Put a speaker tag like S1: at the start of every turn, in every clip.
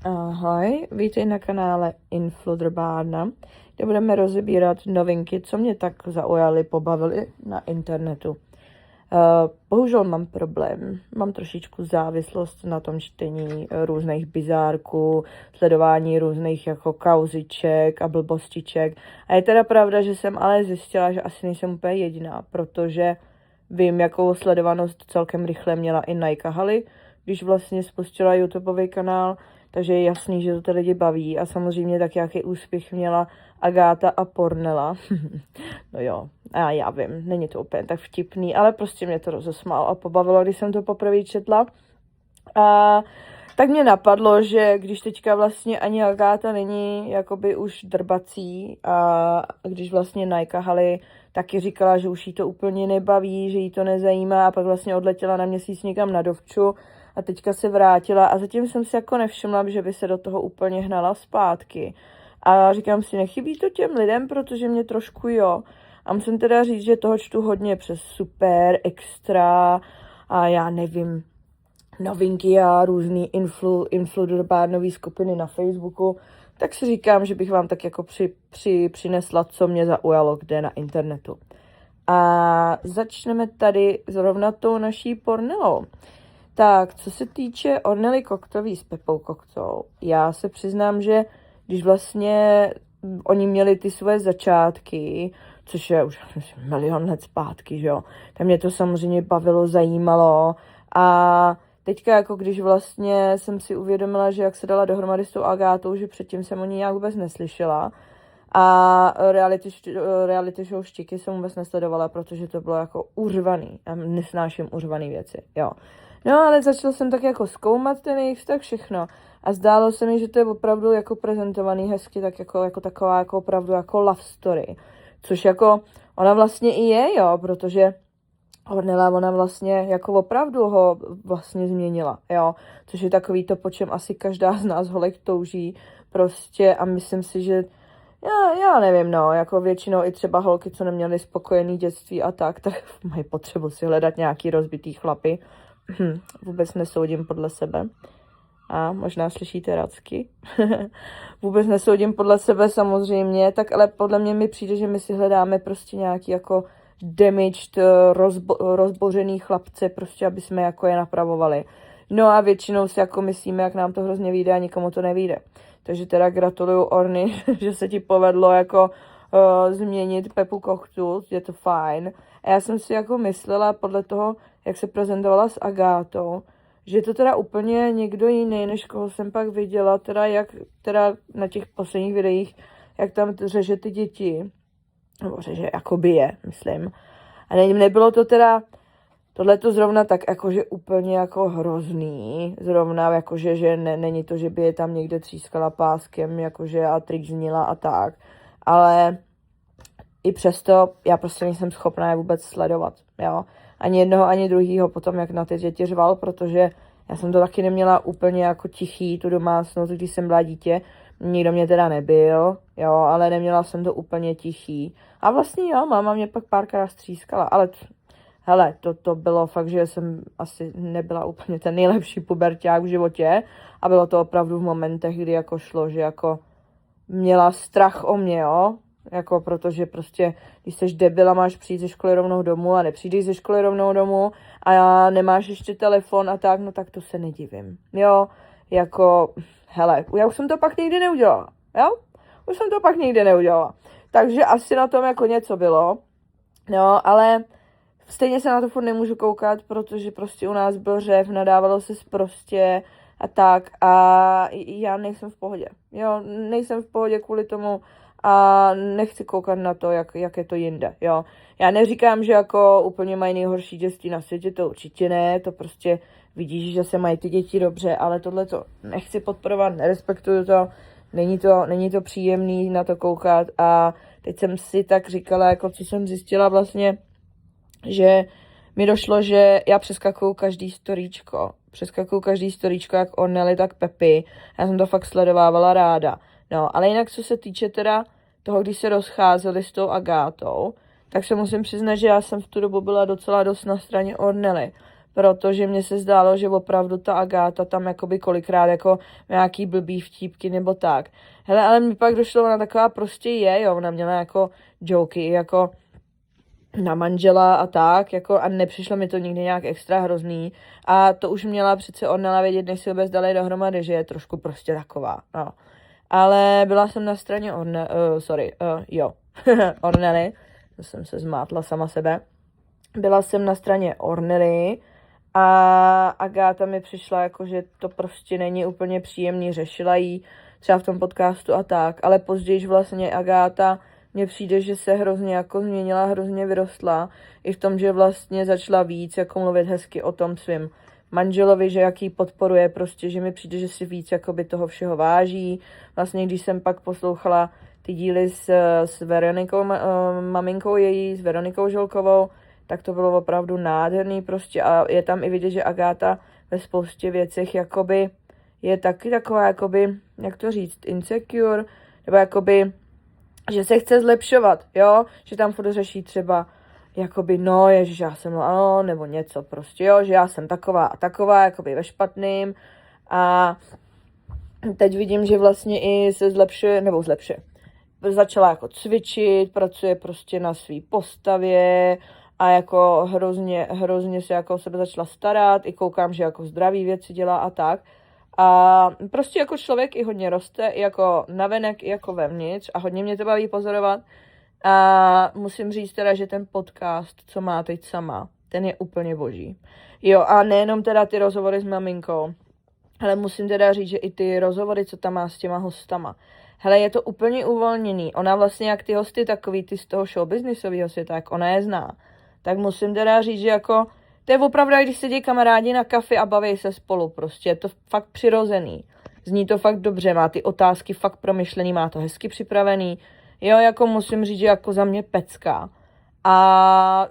S1: Ahoj, vítej na kanále Influderbárna, kde budeme rozebírat novinky, co mě tak zaujaly, pobavily na internetu. Bohužel mám problém, mám trošičku závislost na tom čtení různých bizárků, sledování různých jako kauziček a blbostiček. A je teda pravda, že jsem ale zjistila, že asi nejsem úplně jediná, protože vím, jakou sledovanost celkem rychle měla i Naika Haley, když vlastně spustila YouTubeový kanál, takže je jasný, že to ty lidi baví a samozřejmě tak, jaký úspěch měla Agáta a Pornela. No jo, a já vím, není to úplně tak vtipný, ale prostě mě to rozesmálo a pobavilo, když jsem to poprvé četla. A tak mě napadlo, že když teďka vlastně ani Agáta není jakoby už drbací a když vlastně Naika Haley taky říkala, že už jí to úplně nebaví, že jí to nezajímá a pak vlastně odletěla na měsíc někam na dovču a teďka se vrátila a zatím jsem si jako nevšimla, že by se do toho úplně hnala zpátky. A říkám si, nechybí to těm lidem, protože mě trošku jo. A musím teda říct, že toho čtu hodně přes Super, Extra a já nevím, novinky a různý influderbárnový skupiny na Facebooku, tak si říkám, že bych vám tak jako přinesla, co mě zaujalo kde na internetu. A začneme tady zrovna tou naší Pornelou. Tak, co se týče Ornely Koktový s Pepou Koktou, já se přiznám, že když vlastně oni měli ty svoje začátky, což je už milion let zpátky, že jo, tak mě to samozřejmě bavilo, zajímalo a teďka jako když vlastně jsem si uvědomila, že jak se dala dohromady s tou Agátou, že předtím jsem o ní nějak vůbec neslyšela a reality show Štiky jsem vůbec nesledovala, protože to bylo jako uřvaný a nesnáším uřvaný věci, jo. No, ale začal jsem tak jako zkoumat ten jejich vztah všechno a zdálo se mi, že to je opravdu jako prezentovaný hezky, tak jako taková jako opravdu jako love story, což jako ona vlastně i je, jo, protože Ornella, ona vlastně jako opravdu ho vlastně změnila, jo, což je takový to, po čem asi každá z nás holek touží prostě a myslím si, že já nevím, no, jako většinou i třeba holky, co neměly spokojený dětství a tak mají potřebu si hledat nějaký rozbitý chlapy. Vůbec nesoudím podle sebe. A možná slyšíte racky. Vůbec nesoudím podle sebe samozřejmě, tak ale podle mě mi přijde, že my si hledáme prostě nějaký jako damaged, rozbořený chlapce, prostě aby jsme jako je napravovali. No a většinou si jako myslíme, jak nám to hrozně vyjde a nikomu to nevyjde. Takže teda gratuluju Orny, že se ti povedlo jako změnit Pepu Koktu, je to fajn. A já jsem si jako myslela podle toho, jak se prezentovala s Agátou, že je to teda úplně někdo jiný, než koho jsem pak viděla, teda jak teda na těch posledních videích, jak tam řeže ty děti, nebo řeže jakoby je, myslím. A nebylo to teda, tohle to zrovna tak jakože úplně jako hrozný, zrovna jakože, že není to, že by je tam někde třískala páskem, jakože a trýznila a tak, ale i přesto já prostě nejsem schopná je vůbec sledovat, jo. Ani jednoho, ani druhýho potom, jak na ty děti řval, protože já jsem to taky neměla úplně jako tichý, tu domácnost, když jsem byla dítě. Nikdo mě teda nebyl, jo, ale neměla jsem to úplně tichý. A vlastně jo, máma mě pak párkrát střískala, ale hele, to bylo fakt, že jsem asi nebyla úplně ten nejlepší puberťák v životě a bylo to opravdu v momentech, kdy jako šlo, že jako měla strach o mě, jo, jako protože prostě, když jsi debil a máš přijít ze školy rovnou domů a nepřijdeš ze školy rovnou domů a nemáš ještě telefon a tak, no tak to se nedivím, jo, jako, hele, já už jsem to pak nikdy neudělala, jo, už jsem to pak nikdy neudělala, takže asi na tom jako něco bylo, no, ale stejně se na to furt nemůžu koukat, protože prostě u nás byl řev, nadávalo se sprostě a tak a já nejsem v pohodě, jo, nejsem v pohodě kvůli tomu a nechci koukat na to, jak je to jinde, jo. Já neříkám, že jako úplně mají nejhorší dětství na světě, to určitě ne, to prostě vidíš, že se mají ty děti dobře, ale tohle to nechci podporovat, nerespektuju to, není to příjemný na to koukat a teď jsem si tak říkala, jako co jsem zjistila vlastně, že mi došlo, že já přeskakuju každý storíčko, jak Ornely, tak Pepy. Já jsem to fakt sledovávala ráda. No, ale jinak co se týče teda toho, když se rozcházeli s tou Agátou, tak se musím přiznat, že já jsem v tu dobu byla docela dost na straně Ornely, protože mně se zdálo, že opravdu ta Agáta tam jakoby kolikrát jako nějaký blbý vtípky nebo tak. Hele, ale mi pak došlo, ona taková prostě je, jo, ona měla jako joky, jako na manžela a tak, jako a nepřišlo mi to nikdy nějak extra hrozný a to už měla přece Ornella vědět, než si vůbec dali dohromady, že je trošku prostě taková, no. Ale byla jsem na straně Ornely, to jsem se zmátla sama sebe. Byla jsem na straně Ornely a Agáta mi přišla jako, že to prostě není úplně příjemný, řešila jí třeba v tom podcastu a tak, ale později vlastně Agáta mně přijde, že se hrozně jako změnila, hrozně vyrostla i v tom, že vlastně začala víc jako mluvit hezky o tom svým manželovi, že jaký podporuje prostě, že mi přijde, že si víc jakoby toho všeho váží. Vlastně když jsem pak poslouchala ty díly s Veronikou, maminkou její, s Veronikou Žolkovou, tak to bylo opravdu nádherný prostě a je tam i vidět, že Agáta ve spoustě věcech jakoby je taky taková jakoby, jak to říct, insecure, nebo jakoby, že se chce zlepšovat, jo, že tam furt řeší třeba jakoby, no, ježiš, já jsem, ano, nebo něco prostě, jo, že já jsem taková a taková, jakoby ve špatným a teď vidím, že vlastně i se zlepšuje, začala jako cvičit, pracuje prostě na své postavě a jako hrozně se jako o sebe začala starat, i koukám, že jako zdraví věci dělá a tak. A prostě jako člověk i hodně roste, i jako navenek, i jako vevnitř a hodně mě to baví pozorovat. A musím říct teda, že ten podcast, co má teď sama, ten je úplně boží. Jo, a nejenom teda ty rozhovory s maminkou, ale musím teda říct, že i ty rozhovory, co tam má s těma hostama. Hele, je to úplně uvolněný. Ona vlastně jak ty hosty, takový ty z toho showbiznisového světa, tak ona je zná. Tak musím teda říct, že jako to je opravdu, když sedí kamarádi na kafi a baví se spolu prostě. Je to fakt přirozený. Zní to fakt dobře, má ty otázky fakt promyšlený, má to hezky připravený. Jo, jako musím říct, že jako za mě pecká. A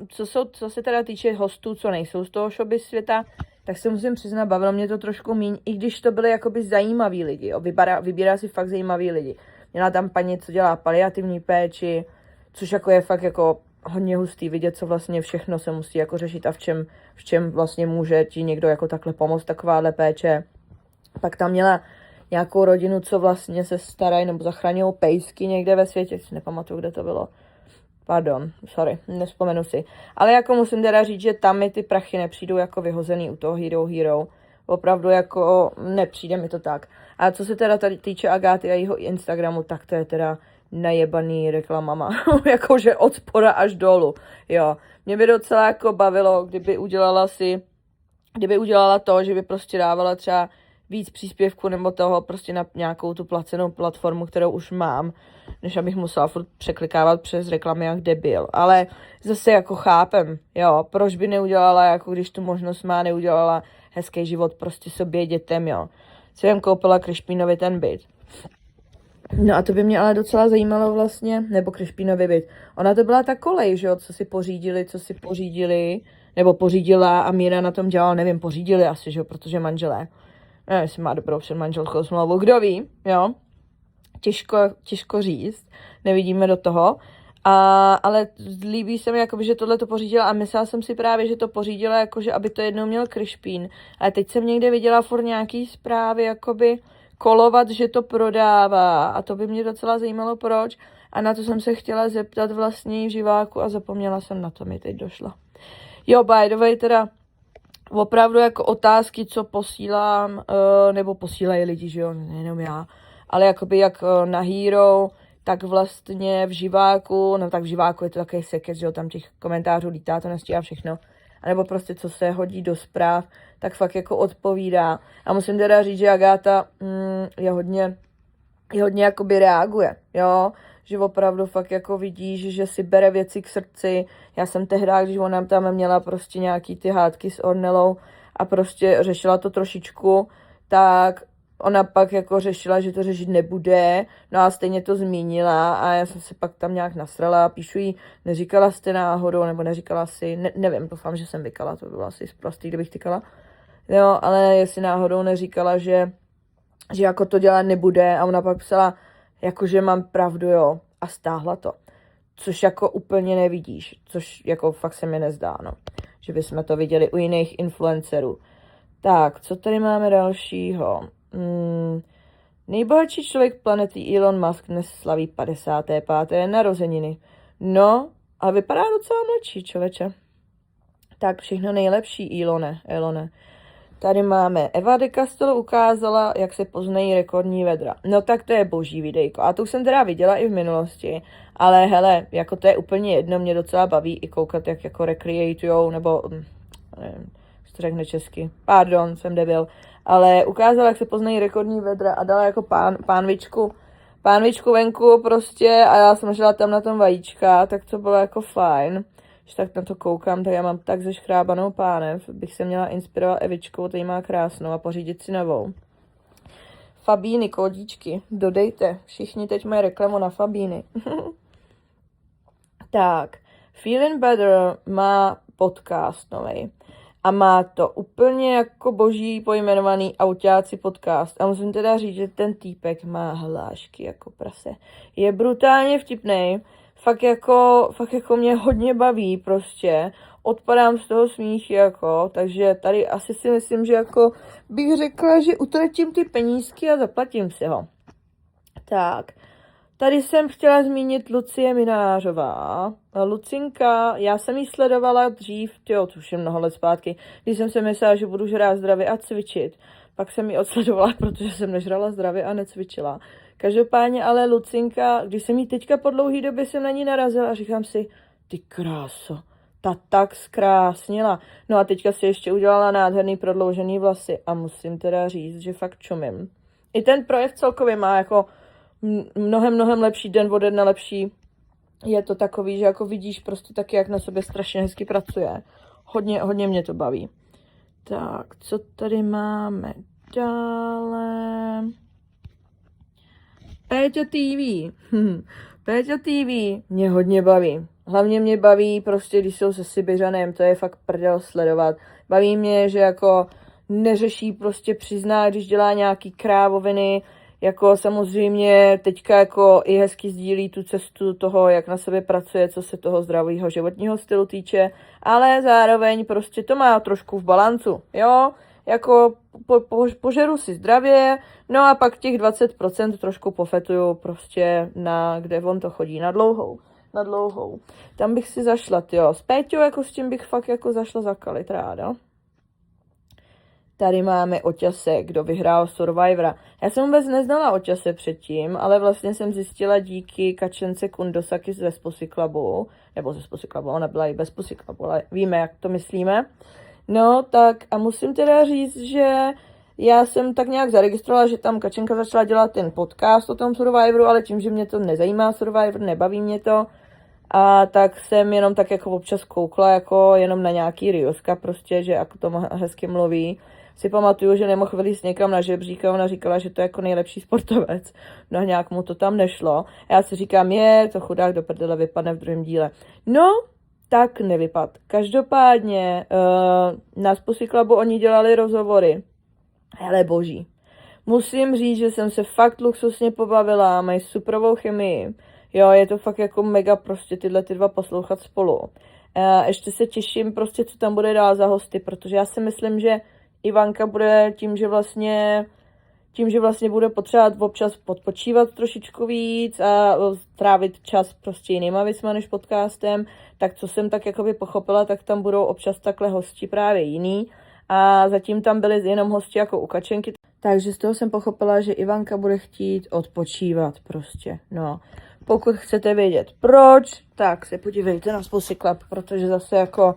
S1: co se teda týče hostů, co nejsou z toho showbiz světa, tak se musím přiznat, bavilo mě to trošku míň, i když to byly jakoby zajímaví lidi, jo. Vybírá si fakt zajímaví lidi. Měla tam paní, co dělá paliativní péči, což jako je fakt jako hodně hustý vidět, co vlastně všechno se musí jako řešit a v čem vlastně může ti někdo jako takhle pomoct, takováhle péče. Pak tam měla nějakou rodinu, co vlastně se starají nebo zachraňují pejsky někde ve světě, si nepamatuju, kde to bylo. Pardon, sorry, nevzpomenu si. Ale jako musím teda říct, že tam mi ty prachy nepřijdou jako vyhozený u toho Hero. Opravdu jako nepřijde mi to tak. A co se teda tady týče Agáty a jejího Instagramu, tak to je teda najebaný reklamama. Jakože od spoda až dolů. Jo. Mě by docela jako bavilo, kdyby udělala to, že by prostě dávala třeba víc příspěvků nebo toho prostě na nějakou tu placenou platformu, kterou už mám, než abych musela furt překlikávat přes reklamy jak debil. Ale zase jako chápem, jo, proč by neudělala, jako když tu možnost má, neudělala hezký život prostě sobě, dětem, jo. Jsem koupila Krišpínovi ten byt. No a to by mě ale docela zajímalo vlastně, nebo Krišpínovi byt. Ona to byla ta kolej, že jo, co si pořídili, nebo pořídila a Míra na tom dělala, nevím, pořídili asi, že jo, protože manželé. Nevím, jestli má dobrou předmanželskou smlouvu, kdo ví, jo. Těžko říct, nevidíme do toho. Ale líbí se mi, jakoby, že tohle to pořídila a myslela jsem si právě, že to pořídila, jakože aby to jednou měl Krišpín. Ale teď jsem někde viděla furt nějaký zprávy, jakoby kolovat, že to prodává a to by mě docela zajímalo proč. A na to jsem se chtěla zeptat vlastně v živáku a zapomněla jsem na to, mi teď došla. Jo, by the way, teda opravdu jako otázky, co posílám, nebo posílají lidi, že jo, nejenom já, ale jakoby jak na Hero, tak vlastně v živáku, no tak v živáku je to takový sekec, že jo, tam těch komentářů lítá, to nestíhá všechno, anebo prostě co se hodí do zpráv, tak fakt jako odpovídá. A musím teda říct, že Agáta je hodně jakoby reaguje, jo, že opravdu fakt jako vidíš, že si bere věci k srdci. Já jsem tehdy, když ona tam měla prostě nějaký ty hádky s Ornellou a prostě řešila to trošičku, tak ona pak jako řešila, že to řešit nebude, no a stejně to zmínila a já jsem se pak tam nějak nasrala a píšu jí, neříkala jste náhodou, nebo neříkala si, nevím, doufám, že jsem vykala, to bylo asi zprostý, kdybych tykala, jo, ale jestli náhodou neříkala, že jako to dělat nebude a ona pak psala, jakože mám pravdu, jo, a stáhla to, což jako úplně nevidíš, což jako fakt se mi nezdá, no. že bychom to viděli u jiných influencerů. Tak, co tady máme dalšího? Nejbohatší člověk planety Elon Musk dnes slaví 55. narozeniny. No, a vypadá docela mladší, člověče. Tak všechno nejlepší, Elone. Tady máme Eva de Castello ukázala, jak se poznají rekordní vedra. No tak to je boží videjko. A to už jsem teda viděla i v minulosti. Ale hele, jako to je úplně jedno, mě docela baví i koukat, jak jako recreatujou, nebo nevím, jak to řekne česky. Pardon, jsem debil. Ale ukázala, jak se poznají rekordní vedra a dala jako pánvičku venku prostě a já jsem žila tam na tom vajíčka, tak to bylo jako fajn. Když tak na to koukám, tak já mám tak zeškrábanou pánev, bych se měla inspirovat Evičkou, to jí má krásnou a pořídit si novou. Fabíny, kódíčky, dodejte, všichni teď mají reklamu na Fabíny. Tak, Feeling Better má podcast novej. A má to úplně jako boží pojmenovaný Auťáci podcast. A musím teda říct, že ten týpek má hlášky jako prase. Je brutálně vtipnej. Fakt jako mě hodně baví prostě. Odpadám z toho smíchy jako. Takže tady asi si myslím, že jako bych řekla, že utratím ty penízky a zaplatím si ho. Tak. Tady jsem chtěla zmínit Lucie Minářová. Lucinka, já jsem ji sledovala dřív, to už je mnoho let zpátky, když jsem si myslela, že budu žrát zdravě a cvičit. Pak jsem ji odsledovala, protože jsem nežrala zdravě a necvičila. Každopádně ale Lucinka, když jsem jí teďka po dlouhý době jsem na ní narazila a říkám si, ty kráso, ta tak zkrásnila. No a teďka si ještě udělala nádherný prodloužený vlasy a musím teda říct, že fakt čumím. I ten projev celkově má jako mnohem lepší, den ode dne lepší. Je to takový, že jako vidíš prostě taky, jak na sobě strašně hezky pracuje. Hodně mě to baví. Tak, co tady máme dále? Péťa TV. Péťa TV mě hodně baví. Hlavně mě baví prostě, když jsou se Sibiřanem, to je fakt prdel sledovat. Baví mě, že jako neřeší prostě přizná, když dělá nějaký krávoviny. Jako samozřejmě teďka jako i hezky sdílí tu cestu toho, jak na sebe pracuje, co se toho zdravého životního stylu týče, ale zároveň prostě to má trošku v balancu, jo, jako požeru si zdravě, no a pak těch 20% trošku pofetuju prostě na, kde on to chodí, na dlouhou. Tam bych si zašla, jo, s Péťou, jako s tím bych fakt jako zašla zakalit ráda. Tady máme Oťase, kdo vyhrál Survivora. Já jsem vůbec neznala Oťase předtím, ale vlastně jsem zjistila díky Kačence Kundosaki z Vespussy Clubu, nebo z Vespussy Clubu, ona byla i bez Pussy Clubu, ale víme, jak to myslíme. No, tak a musím teda říct, že já jsem tak nějak zaregistrovala, že tam Kačenka začala dělat ten podcast o tom Survivoru, ale tím, že mě to nezajímá Survivor, nebaví mě to, a tak jsem jenom tak jako občas koukla, jako jenom na nějaký rioska prostě, že jako to hezky mluví. Si pamatuju, že nemohl vylízt někam na žebřík a ona říkala, že to je jako nejlepší sportovec. No nějak mu to tam nešlo. A já si říkám, to chudák do prdele vypadne v druhém díle. No, tak nevypad. Každopádně na Pussy Clubu oni dělali rozhovory. Hele boží. Musím říct, že jsem se fakt luxusně pobavila, mají superovou chemii. Jo, je to fakt jako mega prostě tyhle ty dva poslouchat spolu. Ještě se těším prostě, co tam bude dál za hosty, protože já si myslím, že Ivanka bude tím, že vlastně bude potřebovat občas odpočívat trošičku víc a trávit čas prostě jinýma věcma než podcastem, tak co jsem tak jakoby pochopila, tak tam budou občas takhle hosti právě jiný a zatím tam byli jenom hosti jako u Kačenky, takže z toho jsem pochopila, že Ivanka bude chtít odpočívat prostě, no. Pokud chcete vědět proč, tak se podívejte na Pussy Club, protože zase jako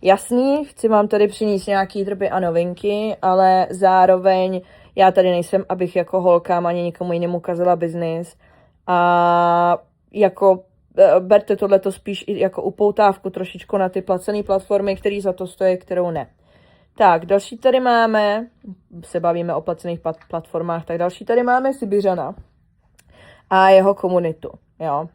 S1: jasný, chci vám tady přinést nějaký drby a novinky, ale zároveň já tady nejsem, abych jako holkám ani nikomu jinému kazila biznis a jako berte tohleto spíš i jako upoutávku trošičku na ty placené platformy, které za to stojí, kterou ne. Tak, další tady máme, se bavíme o placených platformách, tak další tady máme Sibiřana a jeho komunitu, jo.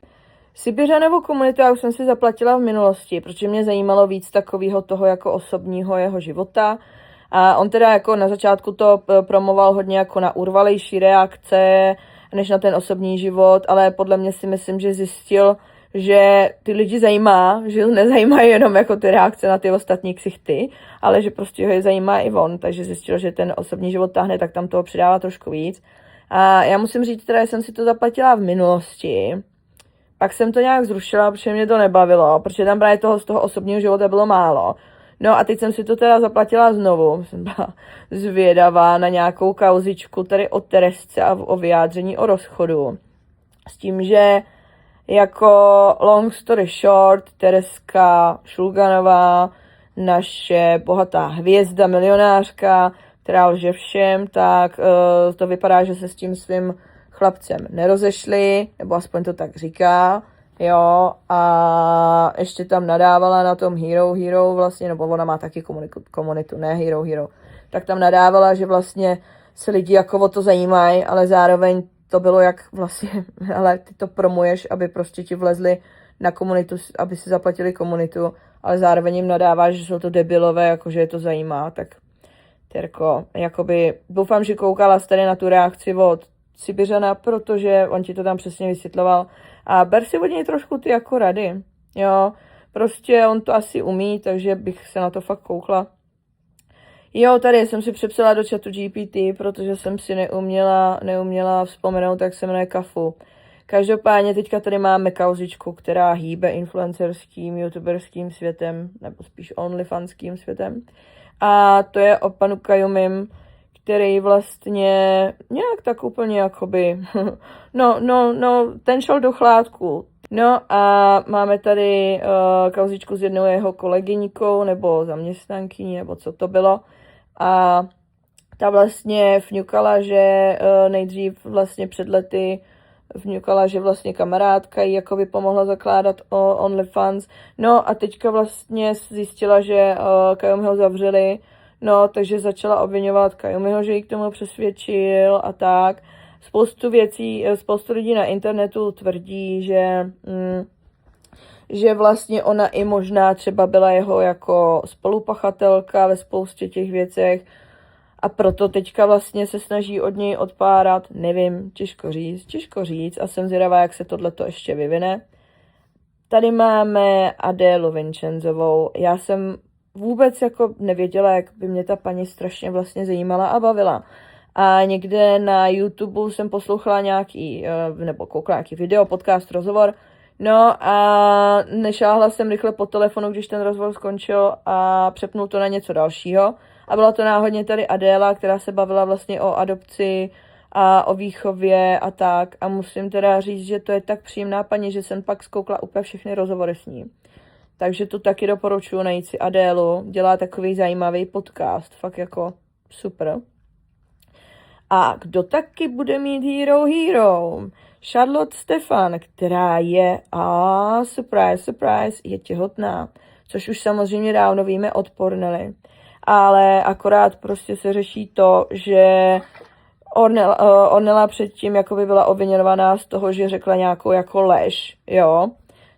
S1: Sibiřanovu komunitu já už jsem si zaplatila v minulosti, protože mě zajímalo víc takového toho jako osobního jeho života. A on teda jako na začátku to promoval hodně jako na urvalejší reakce, než na ten osobní život, ale podle mě si myslím, že zjistil, že ty lidi zajímá, že nezajímají jenom jako ty reakce na ty ostatní ksichty, ale že prostě ho je zajímá i on, takže zjistil, že ten osobní život táhne, tak tam toho přidává trošku víc. A já musím říct, teda, že jsem si to zaplatila v minulosti, pak jsem to nějak zrušila, protože mě to nebavilo, protože tam právě toho z toho osobního života bylo málo. No a teď jsem si to teda zaplatila znovu, jsem byla zvědavá na nějakou kauzičku tady o Teresce a o vyjádření o rozchodu. S tím, že jako long story short, Tereska Šulganová, naše bohatá hvězda, milionářka, která lže všem, tak to vypadá, že se s tím svým chlapcem nerozešli, nebo aspoň to tak říká, jo, a ještě tam nadávala na tom Hero vlastně, nebo ona má taky komunitu, ne Hero, tak tam nadávala, že vlastně se lidi jako o to zajímají, ale zároveň to bylo jak vlastně, ale ty to promuješ, aby prostě ti vlezli na komunitu, aby si zaplatili komunitu, ale zároveň jim nadáváš, že jsou to debilové, jakože je to zajímá, tak Terko, jakoby, doufám, že koukala tady na tu reakci od Sibiřana, protože on ti to tam přesně vysvětloval a ber si od něj trošku ty jako rady, jo, prostě on to asi umí, takže bych se na to fakt koukla. Jo, tady jsem si přepsala do chatu GPT, protože jsem si neuměla vzpomenout, jak se jmenuje Kafu. Každopádně teďka tady máme kauzičku, která hýbe influencerským, youtuberským světem, nebo spíš onlyfanským světem. A to je o panu Kajumim, který vlastně nějak tak úplně jakoby, ten šel do chládku. No a máme tady kauzičku s jednou jeho kolegyníkou, nebo zaměstnankyní, nebo co to bylo. A ta vlastně vňukala, že nejdřív vlastně před lety vňukala, že vlastně kamarádka jí jakoby pomohla zakládat OnlyFans. No a teďka vlastně zjistila, že Kajumiho zavřeli, no takže začala obviňovat Kajumiho, že ji k tomu přesvědčil a tak. Spoustu lidí na internetu tvrdí, že vlastně ona i možná třeba byla jeho jako spolupachatelka ve spoustě těch věcech a proto teďka vlastně se snaží od něj odpárat, nevím, těžko říct a jsem zvědavá, jak se tohleto ještě vyvine. Tady máme Adélu Vincenzovou. Já jsem vůbec jako nevěděla, jak by mě ta paní strašně vlastně zajímala a bavila. A někde na YouTube jsem poslouchala nebo koukala nějaký video, podcast, rozhovor. No a nešáhla jsem rychle po telefonu, když ten rozhovor skončil a přepnul to na něco dalšího. A byla to náhodně tady Adéla, která se bavila vlastně o adopci a o výchově a tak. A musím teda říct, že to je tak příjemná paní, že jsem pak zkoukla úplně všechny rozhovory s ní. Takže to taky doporučuji najít si Adélu. Dělá takový zajímavý podcast, fakt jako super. A kdo taky bude mít Hero? Charlotte Stefan, která je, surprise, je těhotná. Což už samozřejmě dávno víme od Pornely. Ale akorát prostě se řeší to, že Ornella předtím jakoby byla obviňovaná z toho, že řekla nějakou jako lež, jo.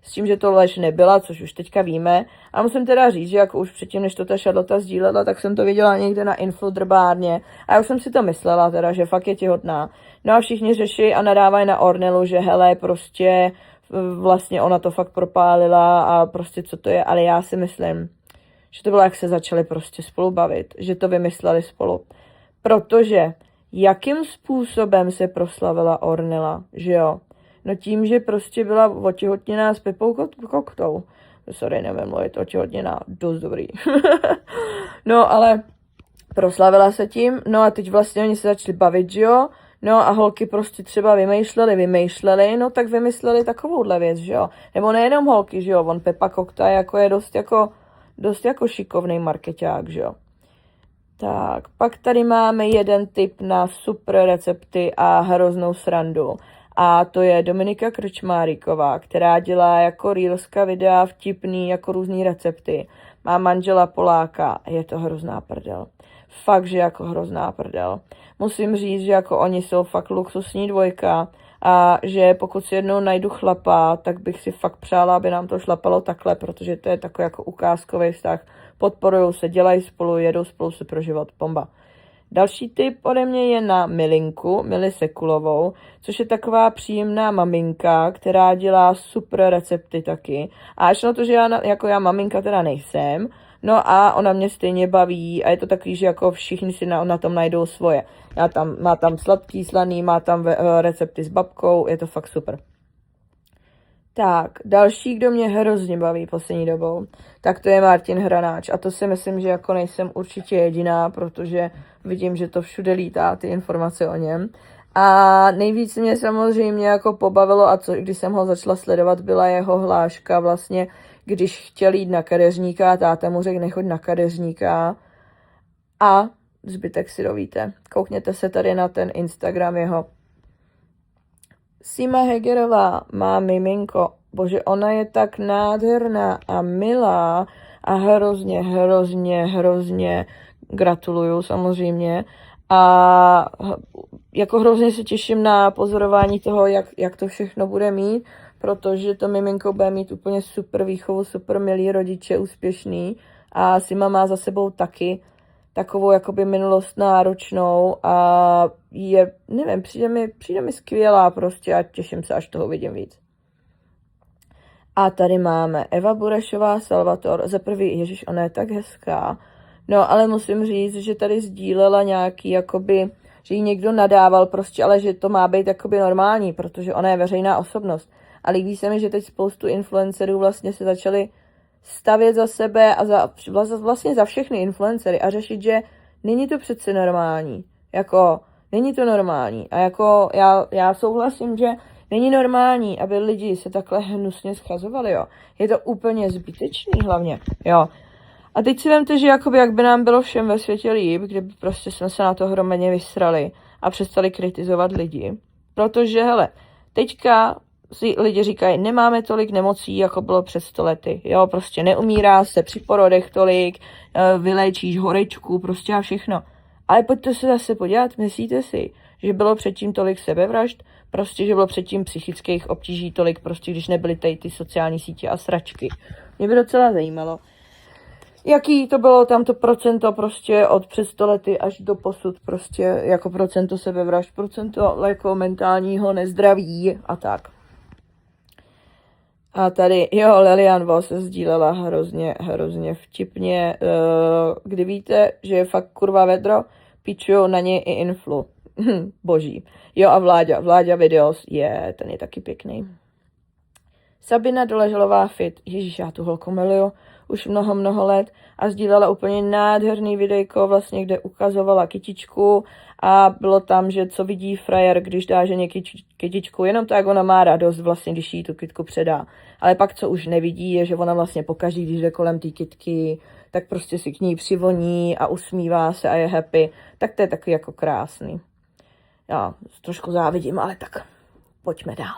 S1: S tím, že to lež nebyla, což už teďka víme. A musím teda říct, že jako už předtím, než to ta Charlotte sdílela, tak jsem to viděla někde na infodrbárně. A já už jsem si to myslela teda, že fakt je těhotná. No a všichni řeší a nadávají na Ornelu, že hele, prostě vlastně ona to fakt propálila a prostě co to je. Ale já si myslím, že to bylo, jak se začali prostě spolu bavit, že to vymysleli spolu. Protože jakým způsobem se proslavila Ornella, že jo? No tím, že prostě byla otěhotněná s Pepou Koktou. Sorry, nevím mluvit, otěhotněná, dost dobrý. No, ale proslavila se tím, no a teď vlastně oni se začali bavit, že jo? No a holky prostě třeba vymýšleli, no tak vymysleli takovouhle věc, že jo? Nebo nejenom holky, že jo? On Pepa Kokta jako je dost jako šikovný markeťák, že jo? Tak, pak tady máme jeden tip na super recepty a hroznou srandu. A to je Dominika Krčmáríková, která dělá jako reelska videa vtipný jako různý recepty. Má manžela Poláka, je to hrozná prdel. Fakt, že jako hrozná prdel. Musím říct, že jako oni jsou fakt luxusní dvojka a že pokud si jednou najdu chlapa, tak bych si fakt přála, aby nám to šlapalo takhle, protože to je takový jako ukázkový vztah. Podporujou se, dělají spolu, jedou spolu se pro život, bomba. Další tip ode mě je na Milinku, Mili Sekulovou, což je taková příjemná maminka, která dělá super recepty taky. A až na to, že já maminka teda nejsem, no a ona mě stejně baví a je to takový, že jako všichni si na tom najdou svoje. Má tam sladký, slaný, má tam recepty s babkou, je to fakt super. Tak, další, kdo mě hrozně baví poslední dobou, tak to je Martin Hranáč. A to si myslím, že jako nejsem určitě jediná, protože vidím, že to všude lítá, ty informace o něm. A nejvíc mě samozřejmě jako pobavilo, a když jsem ho začala sledovat, byla jeho hláška vlastně, když chtěl jít na kadeřníka, táta mu řekl, nechoď na kadeřníka. A zbytek si dovíte. Koukněte se tady na ten Instagram jeho. Sima Hegerová má miminko. Bože, ona je tak nádherná a milá a hrozně gratuluju samozřejmě. A jako hrozně se těším na pozorování toho, jak to všechno bude mít, protože to miminko bude mít úplně super výchovu, super milí rodiče, úspěšný. A Sima má za sebou taky takovou jakoby minulost náročnou a je, nevím, přijde mi skvělá prostě a těším se, až toho vidím víc. A tady máme Eva Burešová, Salvator, za prvý, ježiš, ona je tak hezká, no ale musím říct, že tady sdílela nějaký, jakoby, že jí někdo nadával prostě, ale že to má být jakoby normální, protože ona je veřejná osobnost. A líbí se mi, že teď spoustu influencerů vlastně se začali stavět za sebe a vlastně za všechny influencery a řešit, že není to přece normální. Jako, není to normální. A jako já souhlasím, že není normální, aby lidi se takhle hnusně schazovali, jo. Je to úplně zbytečný hlavně, jo. A teď si vemte, že jakoby, jak by nám bylo všem ve světě líp, kdyby prostě jsme se na to hromadně vysrali a přestali kritizovat lidi. Protože, hele, teďka si lidi říkají, nemáme tolik nemocí, jako bylo před 100 lety. Jo, prostě neumírá se při porodech tolik, vyléčíš horečku, prostě a všechno. Ale pojďte se zase podívat, myslíte si, že bylo předtím tolik sebevražd? Prostě, že bylo předtím psychických obtíží tolik, prostě, když nebyly tady ty sociální sítě a sračky. Mě by docela zajímalo, jaký to bylo tamto procento prostě od před 100 lety až do posud prostě jako procento sebevražd, procento jako mentálního nezdraví a tak. A tady, jo, Lilian Voss sdílela hrozně vtipně, kdy víte, že je fakt kurva vedro, pičujou na něj i influ. Boží. Jo a Vláďa videos, ten je taky pěkný. Sabina Doleželová fit, ježíš, já tu holku miluju už mnoho let a sdílela úplně nádherný videjko, vlastně, kde ukazovala kytičku a bylo tam, že co vidí frajer, když dá ženě kytičku, jenom tak ona má radost vlastně, když jí tu kytku předá. Ale pak, co už nevidí, je, že ona vlastně pokaždý, když jde kolem té kytky, tak prostě si k ní přivoní a usmívá se a je happy. Tak to je taky jako krásný. Já trošku závidím, ale tak pojďme dál.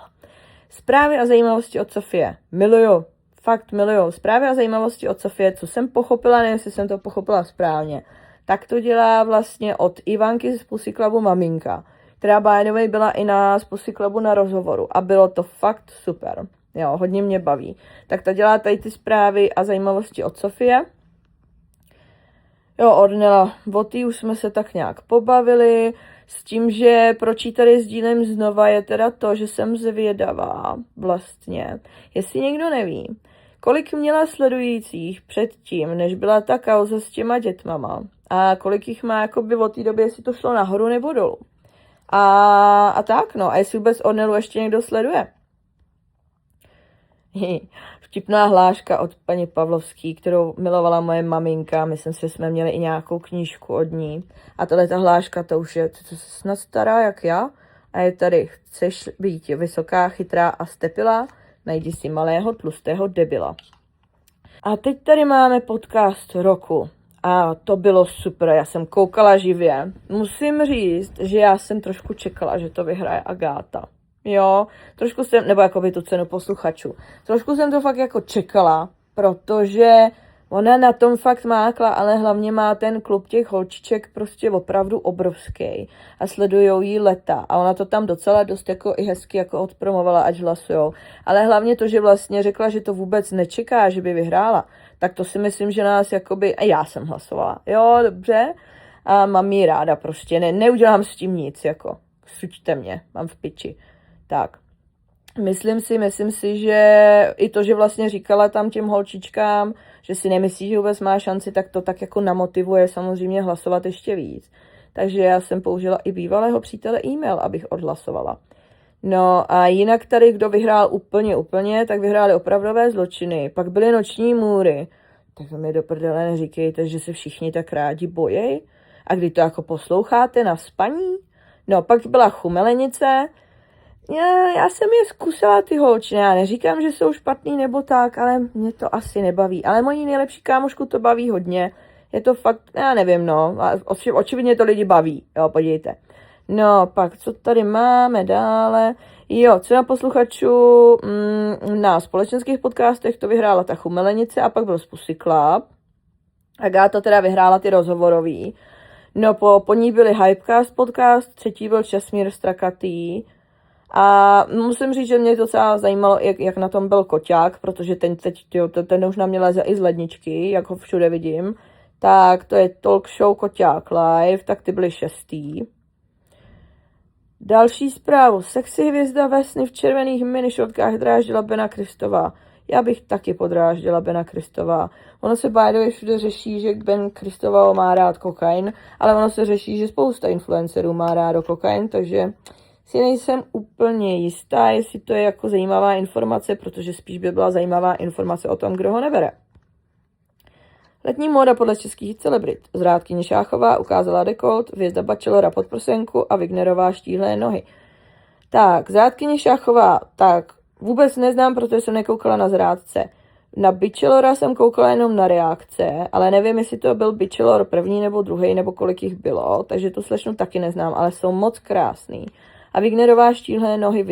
S1: Zprávy a zajímavosti od Sofie. Miluju, fakt miluju. Zprávy a zajímavosti od Sofie, co jsem pochopila, nevím, jestli jsem to pochopila správně. Tak to dělá vlastně od Ivanky z Pussy Clubu maminka, která by the way byla i z Pussy Clubu na rozhovoru a bylo to fakt super. Jo, hodně mě baví. Tak ta dělá tady ty zprávy a zajímavosti od Sofie. Jo, od Nela Voty už jsme se tak nějak pobavili, s tím, že proč ji tady sdílím znova je teda to, že jsem zvědavá vlastně, jestli někdo neví, kolik měla sledujících předtím, než byla ta kauza s těma dětmama a kolik jich má jakoby od té doby, jestli to šlo nahoru nebo dolů. A tak no, a jestli vůbec Ornelu ještě někdo sleduje. Vtipná hláška od paní Pavlovský, kterou milovala moje maminka. Myslím si, že jsme měli i nějakou knížku od ní. A tahle ta hláška, to už je snad stará jak já. A je tady, chceš být vysoká, chytrá a stepilá? Najdi si malého, tlustého debila. A teď tady máme podcast roku. A to bylo super, já jsem koukala živě. Musím říct, že já jsem trošku čekala, že to vyhraje Agáta. Jo, trošku jsem, nebo jako by tu cenu posluchačů, trošku jsem to fakt jako čekala, protože ona na tom fakt mákla, ale hlavně má ten klub těch holčiček prostě opravdu obrovský a sledujou jí leta a ona to tam docela dost jako i hezky jako odpromovala, ať hlasujou, ale hlavně to, že vlastně řekla, že to vůbec nečeká, že by vyhrála, tak to si myslím, že nás jakoby, a já jsem hlasovala, jo, dobře, a mám ji ráda prostě, neudělám s tím nic, jako suďte mě, mám v piči. Tak, myslím si, že i to, že vlastně říkala tam těm holčičkám, že si nemyslí, že vůbec má šanci, tak to tak jako namotivuje samozřejmě hlasovat ještě víc. Takže já jsem použila i bývalého přítele e-mail, abych odhlasovala. No a jinak tady, kdo vyhrál úplně, tak vyhráli opravdové zločiny. Pak byly noční můry. Tak mi do prdele neříkejte, že se všichni tak rádi bojí. A kdy to jako posloucháte na spaní? No, pak byla chumelenice. Já jsem je zkusila ty holčiny. Já neříkám, že jsou špatný nebo tak, ale mě to asi nebaví. Ale moji nejlepší kámošku to baví hodně. Je to fakt, já nevím, no. Očividně to lidi baví. Jo, podívejte. No, pak co tady máme dále? Jo, co na posluchačů na společenských podcastech to vyhrála ta chumelenice a pak byl Pussy Club. Agáta teda vyhrála ty rozhovorový. No, po ní byly Hypecast podcast, třetí byl Časmír Strakatý. A musím říct, že mě docela zajímalo, jak na tom byl Koťák, protože ten už na mě leze i z ledničky, jak ho všude vidím. Tak to je talk show Koťák live, tak ty byly 6. Další zprávu. Sexy hvězda Vesny v červených minišotkách dráždila Bena Kristová. Já bych taky podráždila Bena Kristová. Ono se by the way všude řeší, že Ben Kristová má rád kokain, ale ono se řeší, že spousta influencerů má rádo kokain, takže si nejsem úplně jistá, jestli to je jako zajímavá informace, protože spíš by byla zajímavá informace o tom, kdo ho nebere. Letní móda podle českých celebrit. Zrádkyně Šáchová ukázala dekolt, hvězda Bachelora podprsenku a Wignerová štíhlé nohy. Tak, Zrádkyně Šáchová, tak vůbec neznám, protože jsem nekoukala na Zrádce. Na Bachelora jsem koukala jenom na reakce, ale nevím, jestli to byl Bachelor první nebo druhý, nebo kolik jich bylo, takže tu slečnu taky neznám, ale jsou moc krásný. A Wignerová štíhlé nohy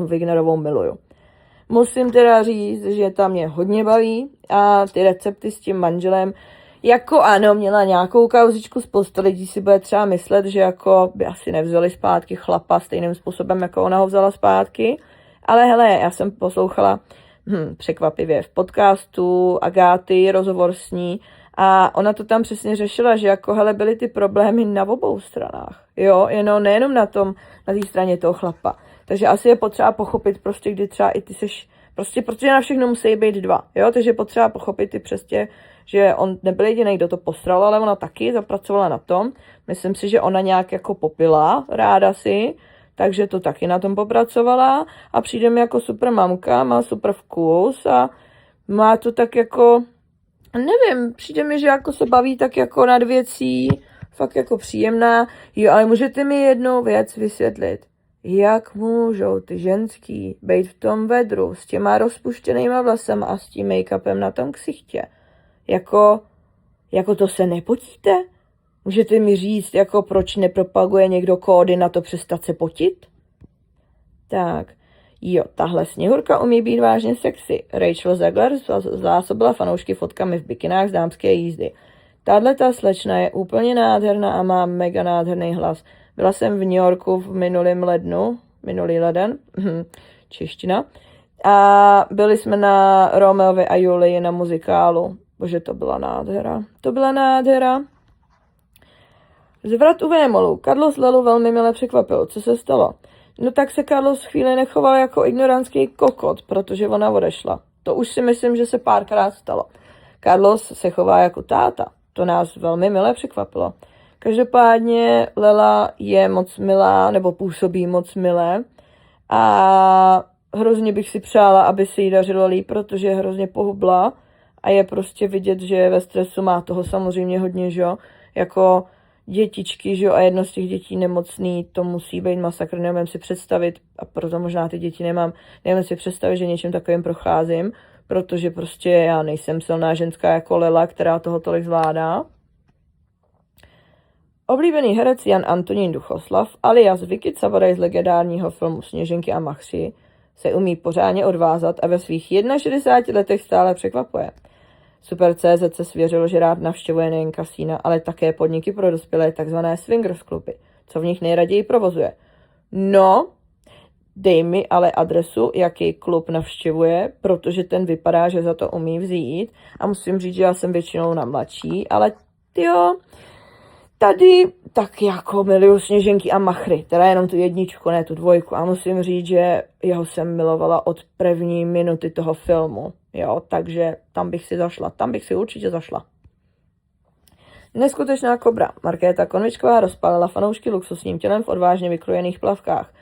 S1: Wignerovou miluju. Musím teda říct, že tam mě hodně baví a ty recepty s tím manželem, jako ano, měla nějakou kauzičku, spousta lidí si bude třeba myslet, že jako by asi nevzali zpátky chlapa stejným způsobem, jako ona ho vzala zpátky, ale hele, já jsem poslouchala překvapivě v podcastu Agáty, rozhovor s ní a ona to tam přesně řešila, že jako hele, byly ty problémy na obou stranách, jo, nejenom na té straně toho chlapa. Takže asi je potřeba pochopit prostě, kdy třeba i ty seš, prostě protože na všechno musí být dva, jo, takže je potřeba pochopit i přesně, že on nebyl jediný, kdo to posral, ale ona taky zapracovala na tom. Myslím si, že ona nějak jako popila, ráda si, takže to taky na tom popracovala a přijde mi jako super mamka, má super vkus a má to tak jako, nevím, přijde mi, že jako se baví tak jako nad věcí, fakt jako příjemná. Jo, ale můžete mi jednu věc vysvětlit. Jak můžou ty ženský být v tom vedru s těma rozpuštěnýma vlasama a s tím make-upem na tom ksichtě? Jako to se nepotíte? Můžete mi říct, jako proč nepropaguje někdo kódy na to přestat se potit? Tak, jo, tahle Sněhurka umí být vážně sexy. Rachel Zegler zásobila fanoušky fotkami v bikinách z dámské jízdy. Tahle ta slečna je úplně nádherná a má mega nádherný hlas. Byla jsem v New Yorku v minulý leden, čeština, a byli jsme na Romeovi a Julii na muzikálu. Bože, to byla nádhera. Zvrat u Vémolu. Carlos Lelu velmi mile překvapil. Co se stalo? No tak se Carlos chvíli nechoval jako ignorantský kokot, protože ona odešla. To už si myslím, že se párkrát stalo. Carlos se chová jako táta. To nás velmi mile překvapilo. Každopádně Lela je moc milá, nebo působí moc milé a hrozně bych si přála, aby se jí dařilo líp, protože je hrozně pohubla a je prostě vidět, že je ve stresu, má toho samozřejmě hodně, že jo, jako dětičky, že jo, a jedno z těch dětí nemocný, to musí být masakr, nevím si představit, a proto možná ty děti nemám, nevím si představit, že něčím takovým procházím, protože prostě já nejsem silná ženská jako Lela, která toho tolik zvládá. Oblíbený herec Jan Antonín Duchoslav, alias Vicky Cavodaj z legendárního filmu Sněženky a Machři, se umí pořádně odvázat a ve svých 61 letech stále překvapuje. Super.cz se svěřilo, že rád navštěvuje nejen kasína, ale také podniky pro dospělé, takzvané swingers kluby, co v nich nejraději provozuje. No, dej mi ale adresu, jaký klub navštěvuje, protože ten vypadá, že za to umí vzít a musím říct, že já jsem většinou na mladší, ale jo, Tady tak jako miluju Sněženky a Machry, teda jenom tu jedničku, ne tu dvojku. A musím říct, že jeho jsem milovala od první minuty toho filmu, jo, takže tam bych si určitě zašla. Neskutečná kobra. Markéta Konvičková rozpálila fanoušky luxusním tělem v odvážně vykrojených plavkách.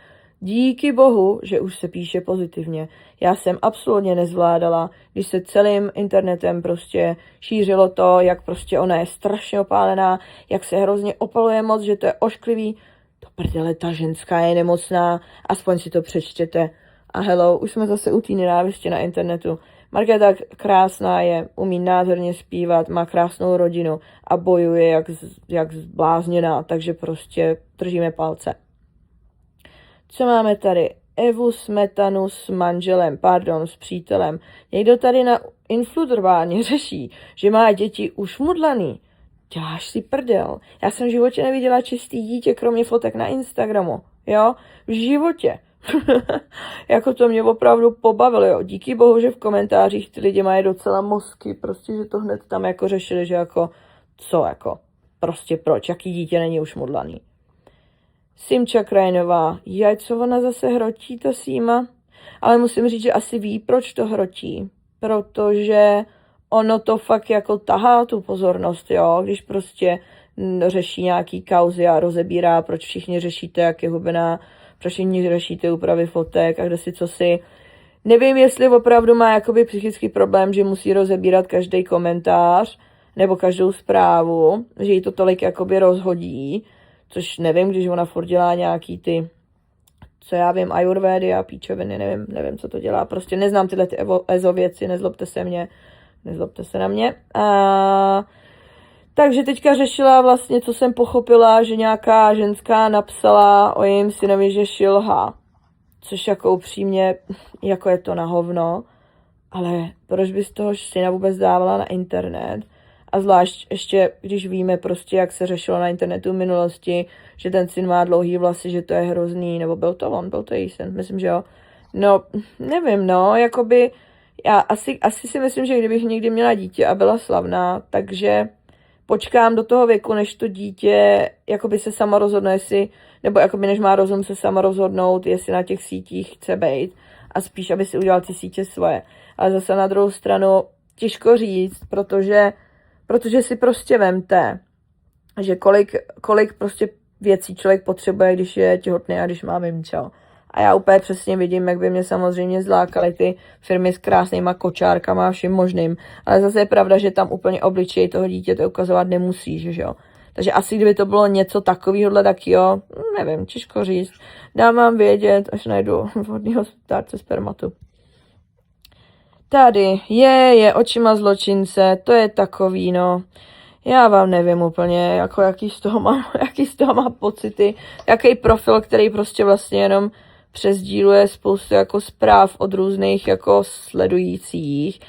S1: Díky bohu, že už se píše pozitivně. Já jsem absolutně nezvládala, když se celým internetem prostě šířilo to, jak prostě ona je strašně opálená, jak se hrozně opaluje moc, že to je ošklivý. To prdele, ta ženská je nemocná, aspoň si to přečtěte. A hello, už jsme zase u té nenávisti na internetu. Markéta krásná je, umí nádherně zpívat, má krásnou rodinu a bojuje jak zblázněná, takže prostě držíme palce. Co máme tady? Evu Smetanu s manželem, s přítelem. Někdo tady na Influderbáně řeší, že má děti ušmudlaný. Děláš si prdel. Já jsem v životě neviděla čistý dítě, kromě fotek na Instagramu. Jo? V životě. Jako to mě opravdu pobavilo, jo. Díky bohu, že v komentářích ty lidi mají docela mozky, prostě, že to hned tam jako řešili, že jako, co jako, prostě proč, jaký dítě není ušmudlaný. Simča Krajinová, co ona zase hrotí, ta Síma? Ale musím říct, že asi ví, proč to hrotí. Protože ono to fakt jako tahá tu pozornost, jo, když prostě řeší nějaký kauzy a rozebírá, proč všichni řešíte, jak je hubená, proč všichni řešíte úpravy fotek a kde si co si. Nevím, jestli opravdu má jakoby psychický problém, že musí rozebírat každý komentář nebo každou zprávu, že jí to tolik jakoby rozhodí, což nevím, když ona furt dělá nějaký ty, co já vím, ajurvédy a píčoviny, nevím, co to dělá, prostě neznám tyhle ty ezo věci, nezlobte se na mě. Takže teďka řešila vlastně, co jsem pochopila, že nějaká ženská napsala o jejím synovi, že šilhá, což jako upřímně, jako je to na hovno, ale proč bys toho syna vůbec dávala na internet? A zvlášť ještě, když víme prostě, jak se řešilo na internetu v minulosti, že ten syn má dlouhý vlasy, že to je hrozný, nebo byl to její syn, myslím, že jo. No, nevím, no, jakoby, já asi si myslím, že kdybych někdy měla dítě a byla slavná, takže počkám do toho věku, než to dítě jakoby se sama rozhodne, jestli, nebo jakoby než má rozum se sama rozhodnout, jestli na těch sítích chce být a spíš, aby si udělal ty sítě svoje. Ale zase na druhou stranu těžko říct, protože si prostě vemte, že kolik prostě věcí člověk potřebuje, když je těhotný a když má mimčo. A já úplně přesně vidím, jak by mě samozřejmě zlákaly ty firmy s krásnýma kočárkama a vším možným. Ale zase je pravda, že tam úplně obličej toho dítěte ukazovat nemusíš, že jo. Takže asi kdyby to bylo něco takového, tak jo, nevím, těžko říct. Dám vám vědět, až najdu vhodného dárce spermatu. Tady je očima zločince, to je takový, no. Já vám nevím úplně, jako jaký z toho má pocity, jaký profil, který prostě vlastně jenom přesdíluje spoustu jako zpráv od různých jako sledujících.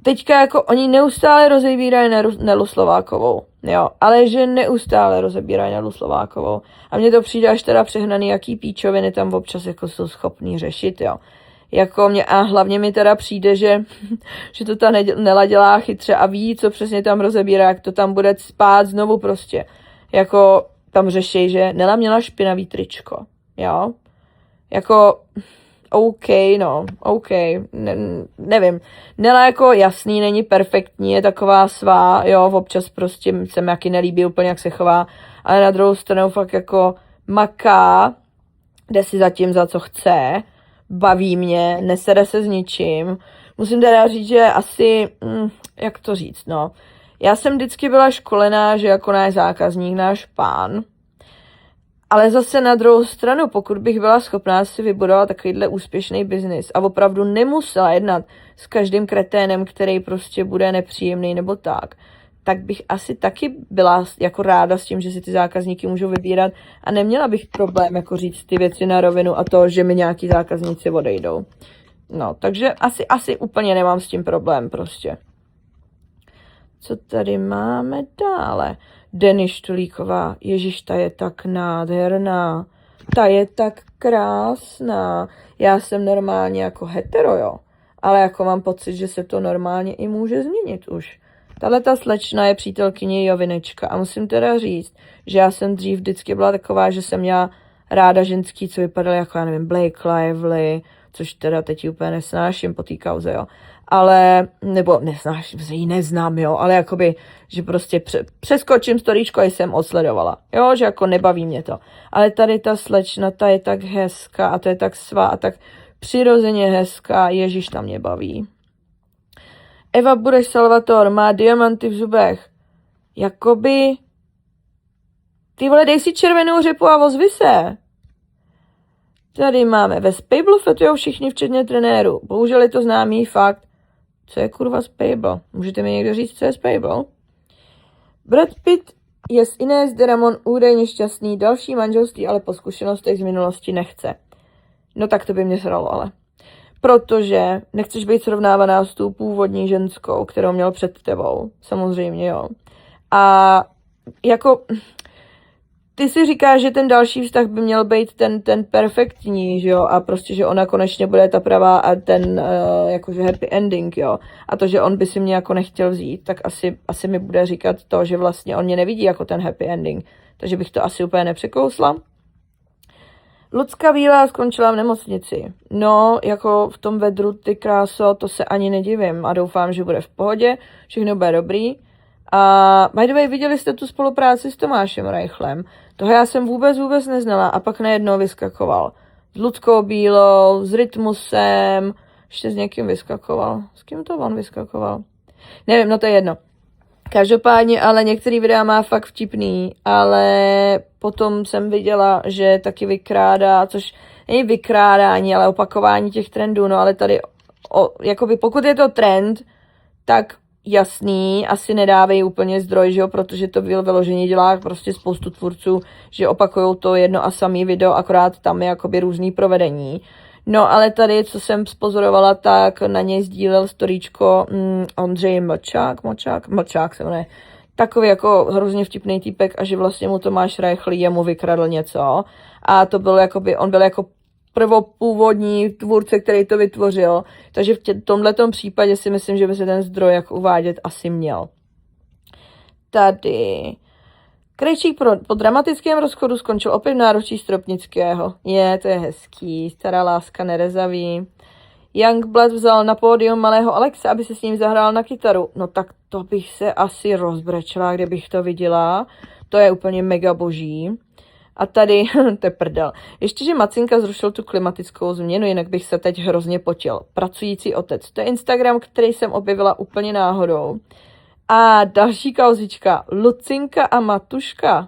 S1: Teďka jako oni neustále rozebírají Nelu Slovákovou, jo, ale že neustále rozebírají Nelu Slovákovou. A mně to přijde až teda přehnaný, jaký píčoviny tam občas jako jsou schopní řešit, jo. Jako mě, a hlavně mi teda přijde, že to ta Nela dělá chytře a ví, co přesně tam rozebírá, jak to tam bude spát znovu prostě. Jako tam řeší, že Nela měla špinavý tričko, jo. Jako, OK, nevím. Nela jako jasný, není perfektní, je taková svá, jo, občas prostě se mi jaký nelíbí úplně, jak se chová, ale na druhou stranu fakt jako maká, jde si zatím za co chce, baví mě, nesere se s ničím. Musím teda říct, že asi, jak to říct, no. Já jsem vždycky byla školená, že jako náš zákazník, náš pán. Ale zase na druhou stranu, pokud bych byla schopná si vybudovat takovýhle úspěšný biznis a opravdu nemusela jednat s každým kreténem, který prostě bude nepříjemný nebo tak bych asi taky byla jako ráda s tím, že si ty zákazníky můžu vybírat a neměla bych problém jako říct ty věci na rovinu a to, že mi nějaký zákazníci odejdou. No, takže asi úplně nemám s tím problém prostě. Co tady máme dále? Denny Štulíková, ježiš, ta je tak nádherná, ta je tak krásná. Já jsem normálně jako hetero, jo, ale jako mám pocit, že se to normálně i může změnit už. Tahle ta slečna je přítelkyně Jovinečka a musím teda říct, že já jsem dřív vždycky byla taková, že jsem měla ráda ženský, co vypadaly jako, já nevím, Blake Lively, což teda teď úplně nesnáším po té kauze, jo. Ale, nebo nesnáším, ji neznám, jo, ale jakoby, že prostě přeskočím storíčko a jsem odsledovala, jo, že jako nebaví mě to. Ale tady ta slečna, ta je tak hezká a to je tak svá a tak přirozeně hezká, Ježíš na mě baví. Eva Bureš Salvator má diamanty v zubech. Jakoby, ty vole, dej si červenou řepu a ozvi se. Tady máme ve Spable fetujou všichni, včetně trenéru. Bohužel je to známý fakt. Co je kurva Spable? Můžete mi někdo říct, co je Spable? Brad Pitt je s Inés de Ramon údajně šťastný, další manželství ale po zkušenostech z minulosti nechce. No tak to by mě sralo, ale. Protože nechceš být srovnávaná s tou původní ženskou, kterou měl před tebou. Samozřejmě, jo. A jako, ty si říkáš, že ten další vztah by měl být ten perfektní, že jo, a prostě, že ona konečně bude ta pravá a ten jakože happy ending, jo. A to, že on by si mě jako nechtěl vzít, tak asi mi bude říkat to, že vlastně on mě nevidí jako ten happy ending. Takže bych to asi úplně nepřekousla. Lucka Víla skončila v nemocnici. No, jako v tom vedru, ty kráso, to se ani nedivím a doufám, že bude v pohodě, všechno bude dobrý. A by the way, viděli jste tu spolupráci s Tomášem Reichlem? Toho já jsem vůbec neznala a pak najednou vyskakoval. S Luckou Bílou, s Rytmusem, ještě s někým vyskakoval. S kým to on vyskakoval? Nevím, no to je jedno. Každopádně, ale některý videa má fakt vtipný, ale potom jsem viděla, že taky vykrádá, což není vykrádání, ale opakování těch trendů, no ale tady, jakoby pokud je to trend, tak jasný, asi nedávají úplně zdroj, že jo, protože to vyloženě dělá prostě spoustu tvůrců, že opakujou to jedno a samý video, akorát tam je jakoby různý provedení. No, ale tady, co jsem spozorovala, tak na něj sdílel storíčko Ondřej Mlčák se jmenuje. Takový jako hrozně vtipný týpek a že vlastně mu Tomáš Reichl jemu vykradl něco. A to byl jakoby, on byl jako prvopůvodní tvůrce, který to vytvořil. Takže v tomhletom případě si myslím, že by se ten zdroj jako uvádět asi měl. Tady... Krejčík po dramatickém rozchodu skončil opět v náručí Stropnického. To je hezký, stará láska nerezaví. Youngblood vzal na pódium malého Alexa, aby se s ním zahrál na kytaru. No tak to bych se asi rozbrečela, kdybych to viděla. To je úplně mega boží. A tady, to je prdel. Ještě, že Macinka zrušil tu klimatickou změnu, jinak bych se teď hrozně potil. Pracující otec. To je Instagram, který jsem objevila úplně náhodou. A další kauzička, Lucinka a Matuška.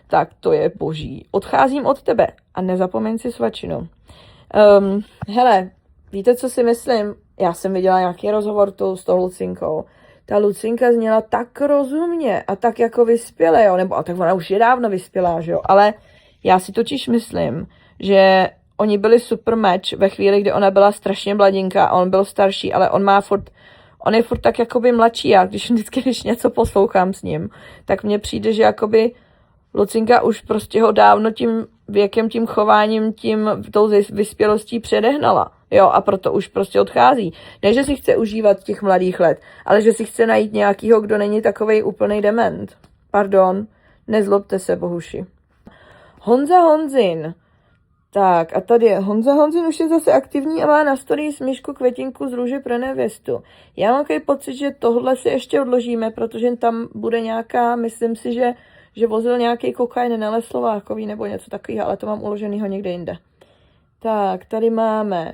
S1: Tak to je boží. Odcházím od tebe a nezapomeň si svačinu. Hele, víte, co si myslím? Já jsem viděla nějaký rozhovor s tou Lucinkou. Ta Lucinka zněla tak rozumně a tak jako vyspělé, jo, nebo a tak ona už je dávno vyspělá, že jo, ale já si totiž myslím, že oni byli super match ve chvíli, kdy ona byla strašně mladinka a on byl starší, ale on je furt tak jakoby mladší, já když něco poslouchám s ním, tak mně přijde, že jakoby Lucinka už prostě ho dávno tím věkem, tím chováním, tou vyspělostí předehnala. Jo, a proto už prostě odchází. Ne, že si chce užívat těch mladých let, ale že si chce najít nějakýho, kdo není takovej úplnej dement. Pardon, nezlobte se, bohuši. Honza Honzin. Tak a tady je Honza Honzin už je zase aktivní a má na story smyčku květinku z růže pro nevěstu. Já mám takový pocit, že tohle si ještě odložíme, protože tam bude nějaká, myslím si, že vozil nějaký kokain na Slovákový nebo něco takového, ale to mám uloženýho někde jinde. Tak, tady máme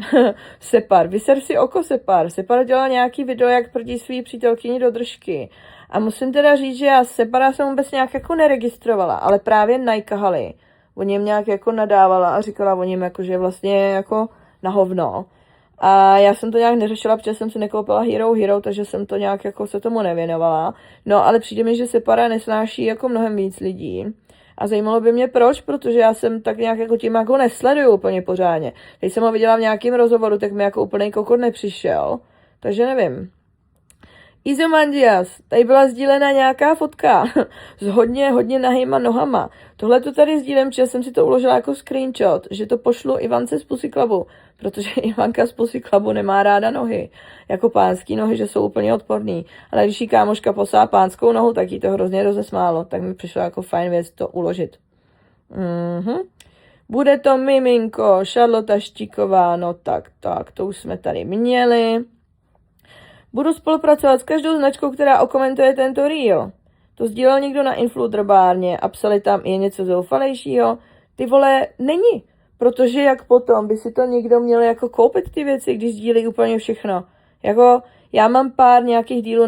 S1: Separ. Vyser si oko, Separ. Separ dělal nějaký video, jak proti svý přítelkyni do držky. A musím teda říct, že já Separa jsem vůbec nějak jako neregistrovala, ale právě najkahali. O něm nějak jako nadávala a říkala o něm jako, že vlastně jako na hovno. A já jsem to nějak neřešila, protože jsem si nekoupila Hero, takže jsem to nějak jako se tomu nevěnovala. No, ale přijde mi, že Separa nesnáší jako mnohem víc lidí. A zajímalo by mě proč, protože já jsem tak nějak jako tím jako nesleduju úplně pořádně. Když jsem ho viděla v nějakém rozhovoru, tak mi jako úplnej kokot nepřišel. Takže nevím. Izomandias, tady byla sdílena nějaká fotka s hodně nahýma nohama. Tohle to tady sdílím, že jsem si to uložila jako screenshot, že to pošlu Ivance z Pussy Clubu, protože Ivanka z Pussy Clubu nemá ráda nohy, jako pánský nohy, že jsou úplně odporný. Ale když jí kámoška poslala pánskou nohu, tak jí to hrozně rozesmálo, tak mi přišlo jako fajn věc to uložit. Bude to miminko, Charlotte Štíková, no tak, to už jsme tady měli. Budu spolupracovat s každou značkou, která okomentuje tento reel. To sdílel někdo na Influencerbárně a psali tam, je něco zoufalejšího. Ty vole, není. Protože jak potom by si to někdo měl jako koupit ty věci, když sdílí úplně všechno. Jako já mám pár nějakých dílů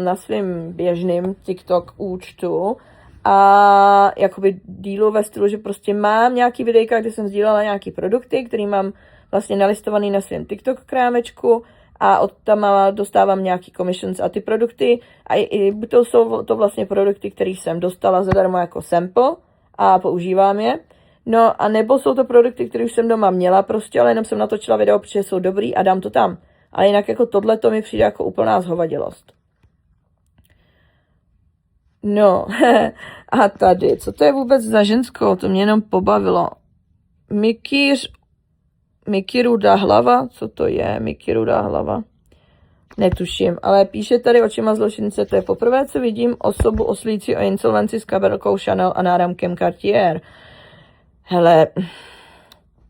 S1: na svým běžným TikTok účtu a jakoby dílů ve stylu, že prostě mám nějaký videjka, kde jsem sdílela nějaký produkty, který mám vlastně nalistovaný na svém TikTok krámečku a od tam dostávám nějaký commissions a ty produkty a to jsou to vlastně produkty, které jsem dostala zadarmo jako sample a používám je. No a nebo jsou to produkty, které už jsem doma měla prostě, ale jenom jsem natočila video, protože jsou dobrý a dám to tam. Ale jinak jako tohle to mi přijde jako úplná zhovadilost. No, a tady, co to je vůbec za ženskou? To mě jenom pobavilo. Mickey Rudá hlava? Co to je Mickey Rudá hlava? Netuším, ale píše tady očima zločince, to je poprvé, co vidím osobu oslící o insolvenci s kabelkou Chanel a náramkem Cartier. Hele,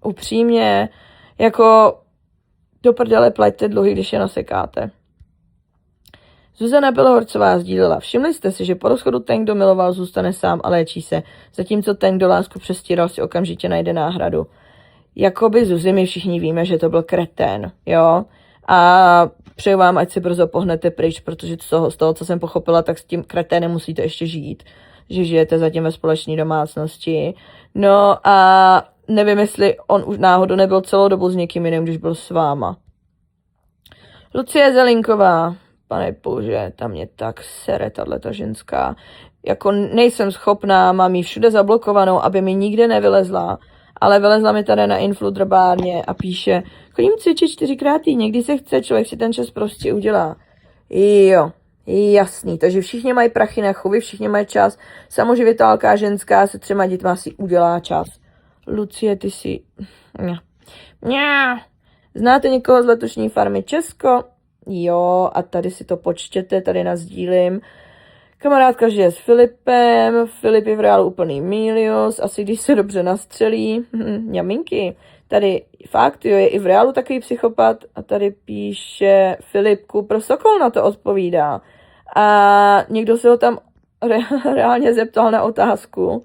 S1: upřímně, jako do prdele plaťte dluhy, když je nasekáte. Zuzana Bělohorcová sdílela. Všimli jste si, že po rozchodu ten, kdo miloval, zůstane sám a léčí se, zatímco ten, kdo lásku přestíral, si okamžitě najde náhradu. Jakoby Zuzi, my všichni víme, že to byl kretén, jo? A přeju vám, ať si brzo pohnete pryč, protože z toho, co jsem pochopila, tak s tím kreténem musíte ještě žít. Že žijete zatím ve společné domácnosti. No a nevím, jestli on už náhodou nebyl celou dobu s někým jiným, když byl s váma. Lucie Zelinková. Pane bože, tam mě tak sere tato ženská. Jako nejsem schopná, mám ji všude zablokovanou, aby mi nikde nevylezla. Ale vylezla mi tady na Influencerbárně a píše, chodím cvičit 4x týdně, když se chce, člověk si ten čas prostě udělá. Jo, jasný, takže všichni mají prachy na chovy, všichni mají čas. Samoživitelka ženská se 3 dětma si udělá čas. Lucie, ty si... Znáte někoho z letošní farmy Česko? Jo, a tady si to počtěte, tady nasdílím. Kamarádka žije s Filipem, Filip je v reálu úplný milios, asi když se dobře nastřelí. Jaminky, tady fakt, jo, je i v reálu takový psychopat a tady píše Filipku, pro Sokol na to odpovídá. A někdo se ho tam reálně zeptal na otázku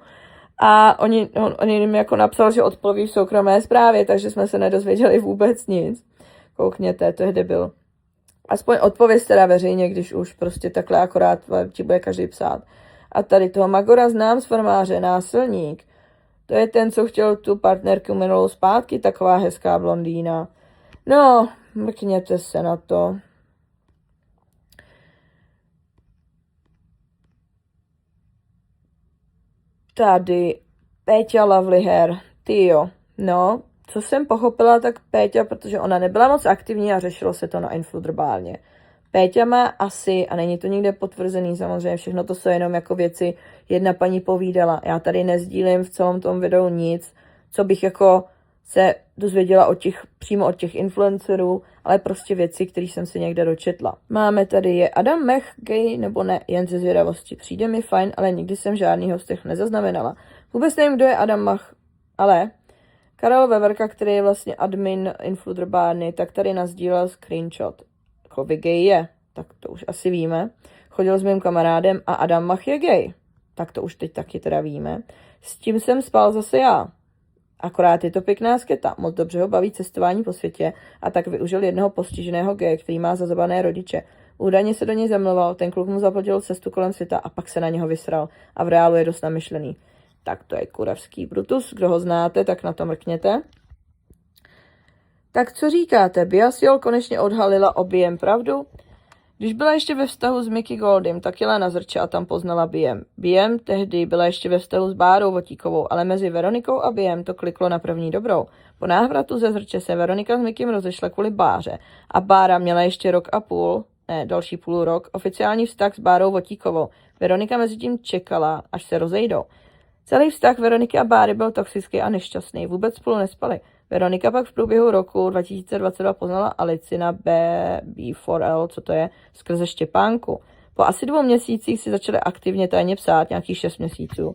S1: a oni jim jako napsal, že odpoví v soukromé zprávě, takže jsme se nedozvěděli vůbec nic. Koukněte, to je debil. Aspoň odpověz teda veřejně, když už prostě takhle akorát ti bude každý psát. A tady toho Magora znám z Formáře, násilník. To je ten, co chtěl tu partnerku minulou zpátky, taková hezká blondýna. No, mrkněte se na to. Tady Péťa Lovely Hair. Tyjo, no, co jsem pochopila, tak Péťa, protože ona nebyla moc aktivní a řešilo se to na Influencerbárně. Péťa má asi, a není to nikde potvrzený samozřejmě, všechno to jsou jenom jako věci, jedna paní povídala. Já tady nezdílím v celém tom videu nic, co bych jako se dozvěděla přímo od těch influencerů, ale prostě věci, které jsem si někde dočetla. Máme tady, je Adam Mech gay nebo ne, jen ze zvědavosti. Přijde mi fajn, ale nikdy jsem žádnýho z těch nezaznamenala. Vůbec nevím, kdo je Adam Mech, ale Karel Veverka, který je vlastně admin Influencerbárny, tak tady nasdílel screenshot. Jakoby gay je, tak to už asi víme. Chodil s mým kamarádem a Adam Mach je gay. Tak to už teď taky teda víme. S tím jsem spal zase já. Akorát je to pěkná sketa. Moc dobře ho baví cestování po světě a tak využil jednoho postiženého geje, který má zazabané rodiče. Údajně se do něj zamloval, ten kluk mu zaplatil cestu kolem světa a pak se na něho vysral. A v reálu je dost namyšlený. Tak to je kuravský Brutus. Kdo ho znáte, tak na to mrkněte. Tak co říkáte? Biasiol konečně odhalila o BM pravdu? Když byla ještě ve vztahu s Mickey Goldym, tak jela na Zrče a tam poznala BM. BM tehdy byla ještě ve vztahu s Bárou Votíkovou, ale mezi Veronikou a BM to kliklo na první dobrou. Po návratu ze Zrče se Veronika s Mickym rozešla kvůli Báře a Bára měla ještě 1,5 roku další půl rok, oficiální vztah s Bárou Votíkovou. Veronika mezi tím čekala, až se rozejdou. Celý vztah Veroniky a Báry byl toxický a nešťastný, vůbec spolu nespali. Veronika pak v průběhu roku 2022 poznala Alici na B4L, co to je, skrze Štěpánku. Po asi 2 měsících si začali aktivně tajně psát, nějakých 6 měsíců.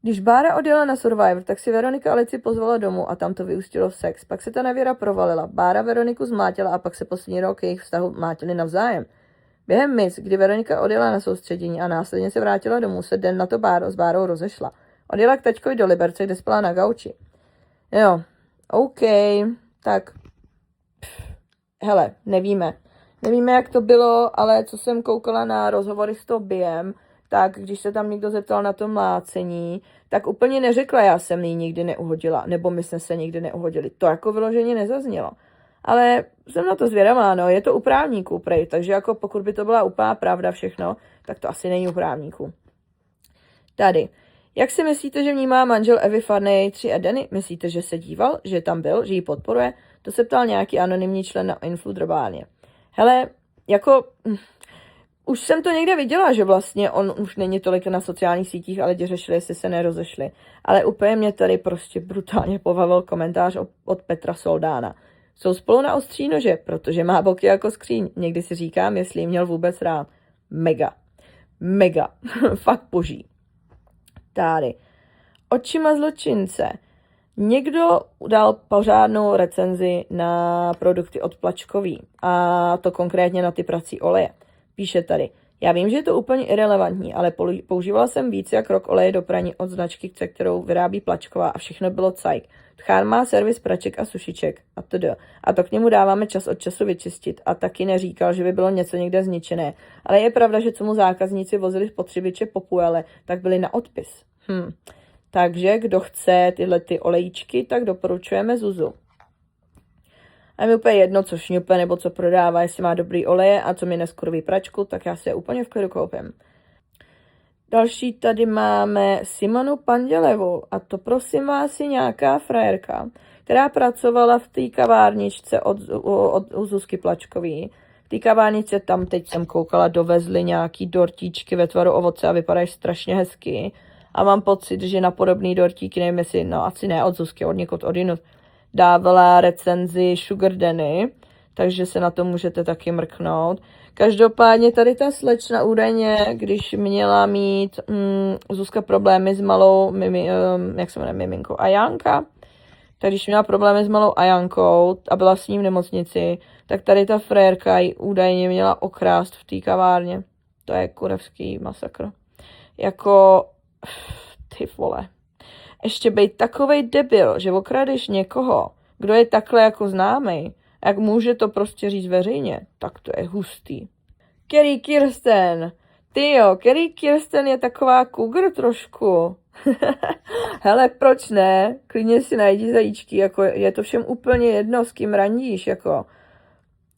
S1: Když Bára odjela na Survivor, tak si Veronika Alici pozvala domů a tam to vyústilo v sex. Pak se ta nevěra provalila. Bára Veroniku zmátila a pak se poslední rok jejich vztahu mátili navzájem. Během mis, kdy Veronika odjela na soustředění a následně se vrátila domů, se den na to s Bárou rozešla. Odjela k taťkovi do Liberce, kde spala na gauči. Jo, OK, tak hele, nevíme. Nevíme, jak to bylo, ale co jsem koukala na rozhovory s Tobiem, tak když se tam někdo zeptal na to mlácení, tak úplně neřekla, já jsem jí nikdy neuhodila, nebo my jsme se nikdy neuhodili. To jako vyloženě nezaznělo. Ale jsem na to zvědavá, no, je to u právníků prej, takže jako pokud by to byla úplná pravda všechno, tak to asi není u právníků. Tady. Jak si myslíte, že vnímá manžel Evy Farnej 3 Edeny? Myslíte, že se díval, že tam byl, že ji podporuje? To se ptal nějaký anonymní člen na Influderbáně. Hele, jako... Už jsem to někde viděla, že vlastně on už není tolik na sociálních sítích, ale lidi řešili, jestli se nerozešli. Ale úplně mě tady prostě brutálně pobavil komentář od Petra Soldána. Jsou spolu na ostří nože, protože má boky jako skříň. Někdy si říkám, jestli ji měl vůbec rád. Mega. Mega. Fakt boží. Tady. Očima zločince. Někdo dal pořádnou recenzi na produkty od Plačkový. A to konkrétně na ty prací oleje. Píše tady. Já vím, že je to úplně irelevantní, ale používala jsem víc jak rok oleje do praní od značky, kterou vyrábí Plačková a všechno bylo cajk. Tchán má servis praček a sušiček a td. A to k němu dáváme čas od času vyčistit a taky neříkal, že by bylo něco někde zničené. Ale je pravda, že co mu zákazníci vozili spotřebiče po půle, tak byli na odpis. Takže kdo chce tyhle ty olejíčky, tak doporučujeme Zuzu. A mi úplně jedno, co šňupe nebo co prodává, jestli má dobrý oleje a co mi neskurví pračku, tak já si je úplně v klidu koupím. Další tady máme Simonu Pandělevou a to prosím vás je nějaká frajerka, která pracovala v té kavárničce od Zuzky Plačkový. V té kavárničce tam teď jsem koukala, dovezli nějaký dortíčky ve tvaru ovoce a vypadají strašně hezky. A mám pocit, že na podobný dortíky, nevím jestli, no asi ne od Zuzky, od někud odinut, dávala recenzi Sugar Danny, takže se na to můžete taky mrknout. Každopádně tady ta slečna údajně, když měla mít Zuzka problémy s malou, jak se jmenuje, miminkou Ajanka, tak když měla problémy s malou Ajankou a byla s ním v nemocnici, tak tady ta frérka ji údajně měla okrást v té kavárně. To je kurevský masakr. Jako, ty vole. Ještě bejt takovej debil, že okradeš někoho, kdo je takhle jako známej, jak může to prostě říct veřejně, tak to je hustý. Carrie Kirsten. Tyjo, Carrie Kirsten je taková cougar trošku. Hele, proč ne? Klidně si najdi zajíčky, jako je to všem úplně jedno, s kým randíš, jako.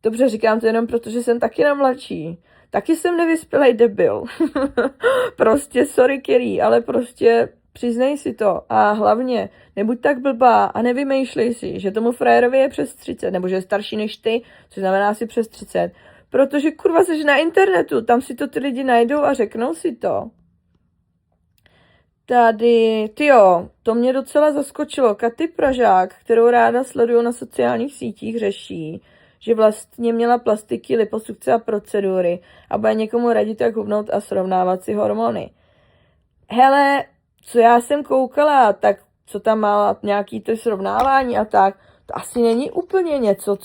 S1: Dobře, říkám to jenom proto, že jsem taky na mladší. Taky jsem nevyspělej debil. Prostě sorry, Carrie, ale prostě přiznej si to a hlavně nebuď tak blbá a nevymýšlej si, že tomu frajerovi je přes 30, nebo že je starší než ty, což znamená asi přes 30, protože kurva seš na internetu, tam si to ty lidi najdou a řeknou si to. Tady, tyjo, to mě docela zaskočilo. Katy Pražák, kterou ráda sleduju na sociálních sítích, řeší, že vlastně měla plastiky, liposukce a procedury a bude někomu radit, jak hubnout a srovnávat si hormony. Hele, co já jsem koukala, tak co tam má nějaký to srovnávání a tak, to asi není úplně něco,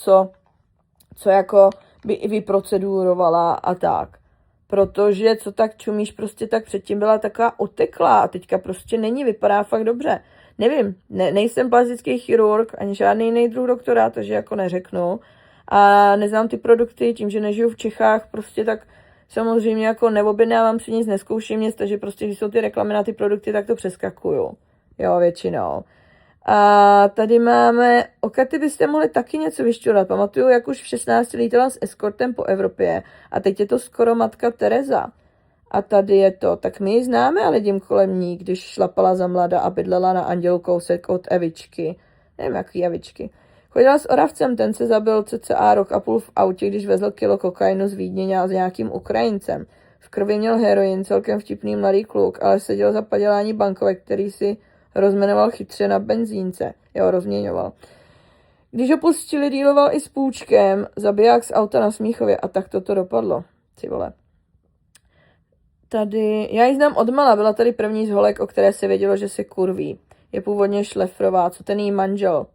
S1: co jako by i vyprocedurovala a tak. Protože co tak čumíš, prostě tak předtím byla taková oteklá a teďka prostě není, vypadá fakt dobře. Nevím, nejsem plastický chirurg, ani žádný jiný druh doktora, takže jako neřeknu. A neznám ty produkty, tím, že nežiju v Čechách, prostě tak samozřejmě jako neobjednávám si nic, nezkouším nic, takže prostě, když jsou ty reklamy na ty produkty, tak to přeskakuju. Jo, většinou. A tady máme, o Katy byste mohli taky něco vyšťurat. Pamatuju, jak už v 16 lítala s eskortem po Evropě a teď je to skoro matka Tereza. A tady je to, tak my ji známe, ale jdím kolem ní, když šlapala za mlada a bydlela na Andělu kousek od Evičky. Nevím, jaký Evičky. Chodila s Oravcem, ten se zabil cca rok a půl v autě, když vezl kilo kokainu z Vídně s nějakým Ukrajincem. V krvi měl heroin, celkem vtipný mladý kluk, ale seděl za padělání bankovek, který si rozmenoval chytře na benzínce. Jo, rozměňoval. Když ho pustili, díloval i s půjčkem, zabiják z auta na Smíchově a tak toto dopadlo. Ty vole. Tady, já ji znám odmala, byla tady první z holek, o které se vědělo, že se kurví. Je původně Šlefrová, co ten jí manžel.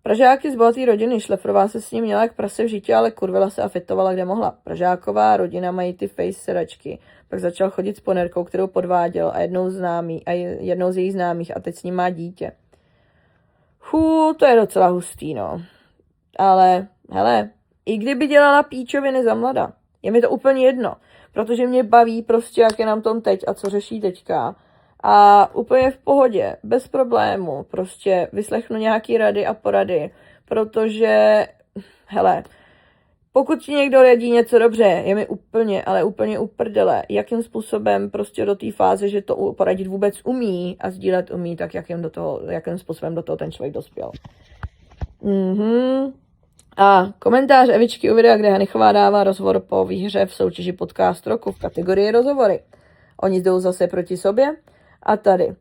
S1: Pražáky z bohaté rodiny, Šlefrová se s ním měla jak prase v žitě, ale kurvila se a fitovala, kde mohla. Pražáková rodina mají ty face sedačky. Pak začal chodit s ponerkou, kterou podváděl a jednou z jejich známých a teď s ním má dítě. To je docela hustý, no. Ale, hele, i kdyby dělala píčoviny za mlada, je mi to úplně jedno, protože mě baví prostě, jak je nám tom teď a co řeší teďka. A úplně v pohodě, bez problému, prostě vyslechnu nějaký rady a porady, protože, hele, pokud ti někdo radí něco dobře, je mi úplně, ale úplně uprdele, jakým způsobem prostě do té fáze, že to poradit vůbec umí a sdílet umí, tak jakým způsobem do toho ten člověk dospěl. A komentář Evičky u videa, kde Hanichová dává rozhovor po výhře v soutěži podcast roku v kategorii rozhovory. Oni jdou zase proti sobě. A tady.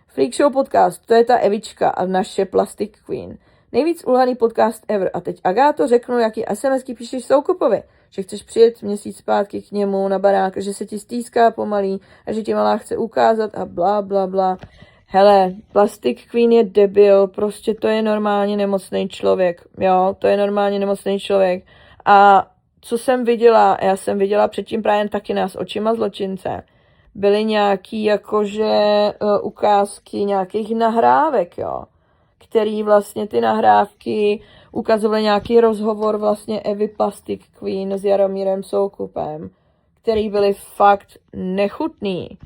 S1: Freak Show podcast, to je ta Evička a naše Plastic Queen. Nejvíc ulhaný podcast ever. A teď Agáto, řeknu, jaký SMSky píšeš Soukupovi. Že chceš přijet měsíc zpátky k němu na barák, že se ti stýská pomalý a že ti malá chce ukázat a bla, bla, bla. Hele, Plastic Queen je debil, prostě to je normálně nemocný člověk. Jo, to je normálně nemocný člověk. A co jsem viděla, já jsem viděla předtím právě taky nás očima zločince. Byly nějaký jakože ukázky nějakých nahrávek, jo, který vlastně ty nahrávky ukazovaly nějaký rozhovor vlastně Evy Plastic Queen s Jaromírem Soukupem, který byly fakt nechutný.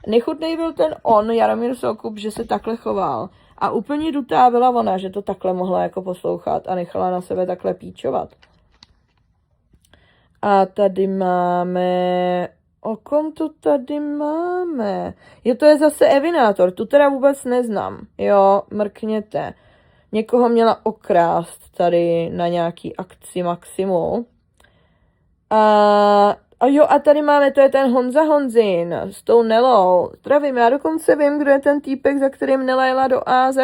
S1: Nechutný byl ten Jaromír Soukup, že se takhle choval. A úplně dutá byla ona, že to takhle mohla jako poslouchat a nechala na sebe takhle píčovat. A tady máme... O kom to tady máme? To je zase Evinátor, tu teda vůbec neznám. Jo, mrkněte. Někoho měla okrást tady na nějaký akci Maximu. A tady máme, to je ten Honza Honzin s tou Nelou. Zdravím, já dokonce vím, kdo je ten týpek, za kterým Nela jela do AZ.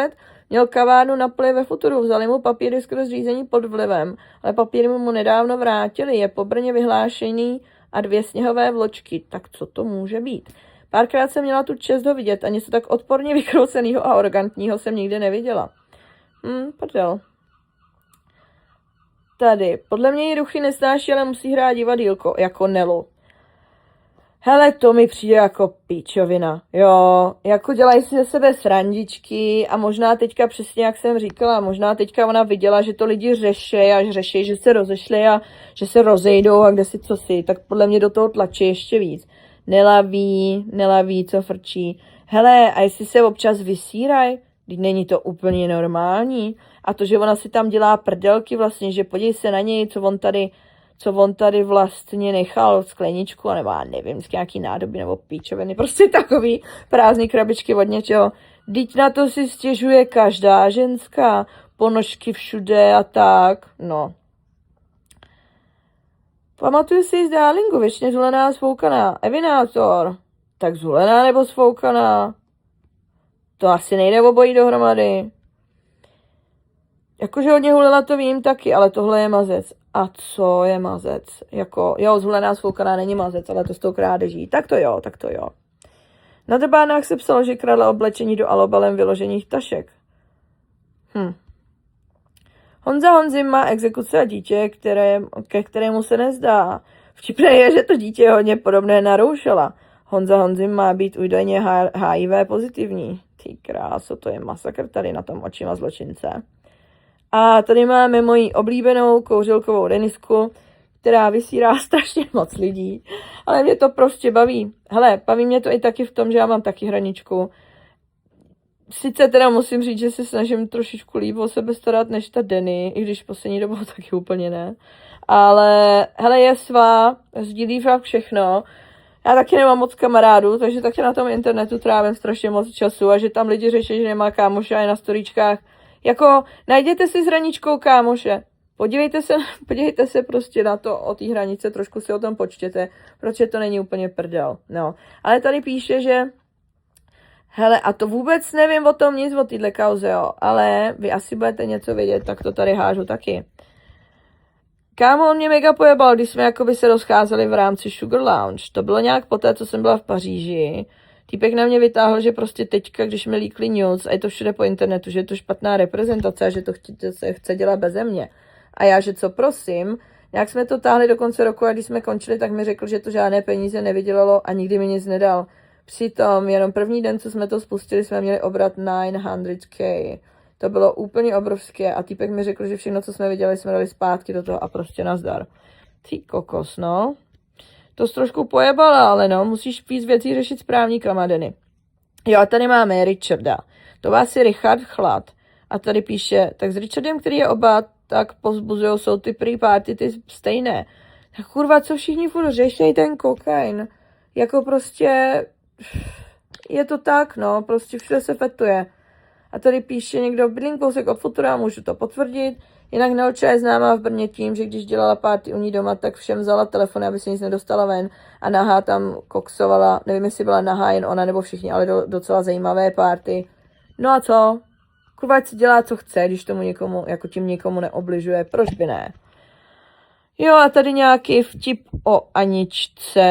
S1: Měl kavárnu na poli ve Futuru, vzali mu papíry skrz řízení pod vlivem, ale papíry mu nedávno vrátili, je po Brně vyhlášený a 2 sněhové vločky. Tak co to může být? Párkrát jsem měla tu čest ho vidět a něco tak odporně vykroucenýho a arrogantního jsem nikdy neviděla. Prdel. Tady. Podle mě ji ruchy nesnáší, ale musí hrát divadýlko, jako Nelu. Hele, to mi přijde jako píčovina, jo, jako dělají si ze sebe srandičky a možná teďka přesně, jak jsem říkala, možná teďka ona viděla, že to lidi řeší, že se rozešli a že se rozejdou a kde si co si, tak podle mě do toho tlačí ještě víc. Nelaví, co frčí. Hele, a jestli se občas vysíraj, teď není to úplně normální. A to, že ona si tam dělá prdelky vlastně, že podívej se na něj, co on tady vlastně nechal skleničku, nebo já nevím, z nějaký nádoby nebo píčoviny, prostě takový prázdný krabičky od něčeho. Vždyť na to si stěžuje každá ženská, ponožky všude a tak, no. Pamatuju si z Darlingu, věčně zulená a svoukaná. Evinátor, tak zulená nebo svoukaná? To asi nejde obojí dohromady. Jakože hodně hulila, to vím taky, ale tohle je mazec. A co je mazec? Jako, jo, zhulená svoukaná není mazec, ale to s tou krádeží. Tak to jo. Na drbánách se psalo, že kradla oblečení do alobalem vyložených tašek. Honza Honzim má exekuce a dítě, ke kterému se nezdá. Vtipné je, že to dítě je hodně podobné na Roušela. Honza Honzim má být údajně HIV pozitivní. Ty kráso, to je masakr tady na tom očima zločince. A tady máme moji oblíbenou kouřilkovou Denisku, která vysírá strašně moc lidí. Ale mě to prostě baví. Hele, baví mě to i taky v tom, že já mám taky hraničku. Sice teda musím říct, že se snažím trošičku líp o sebe starat než ta Denny, i když poslední dobou taky úplně ne. Ale hele, je svá, sdílí fakt všechno. Já taky nemám moc kamarádů, takže taky na tom internetu trávím strašně moc času a že tam lidi řeší, že nemá kámoša a je na storíčkách Jako, najděte si s hraničkou kámoše. Podívejte se prostě na to o té hranice, trošku si o tom počtěte, protože to není úplně prdel, no. Ale tady píše, že hele, a to vůbec nevím o tom nic, o téhle kauze, jo, ale vy asi budete něco vědět, tak to tady hážu taky. Kámo, on mě mega pojebal, když jsme jakoby se rozcházeli v rámci Sugar Lounge. To bylo nějak poté, co jsem byla v Paříži. Týpek na mě vytáhl, že prostě teďka, když mi líkli news, a je to všude po internetu, že je to špatná reprezentace, že to se chce dělat beze mě. A já, že co prosím, nějak jsme to táhli do konce roku a když jsme končili, tak mi řekl, že to žádné peníze nevydělalo a nikdy mi nic nedal. Přitom jenom první den, co jsme to spustili, jsme měli obrat 900K. To bylo úplně obrovské a týpek mi řekl, že všechno, co jsme viděli, jsme dali zpátky do toho a prostě nazdar. Ty kokos, no. To jsi trošku pojebala, ale no, musíš víc věcí řešit s právníkama, Denny. Jo, a tady máme Richarda. To vás je Richard Chlad. A tady píše, tak s Richardem, který je oba, tak pozbuzujou, jsou ty prý party ty stejné. Tak kurva, co všichni furt řešej ten kokain. Jako prostě, je to tak, no, prostě všude se fetuje. A tady píše někdo, bydlím kousek od Futura, můžu to potvrdit. Jinak Nelča je známá v Brně tím, že když dělala party u ní doma, tak všem vzala telefony, aby se nic nedostala ven. A nahá tam koksovala, nevím, jestli byla nahá jen ona nebo všichni, ale docela zajímavé party. No a co? Kurva, ať si dělá, co chce, když tomu někomu, jako tím někomu neobližuje. Proč by ne? Jo, a tady nějaký vtip o Aničce.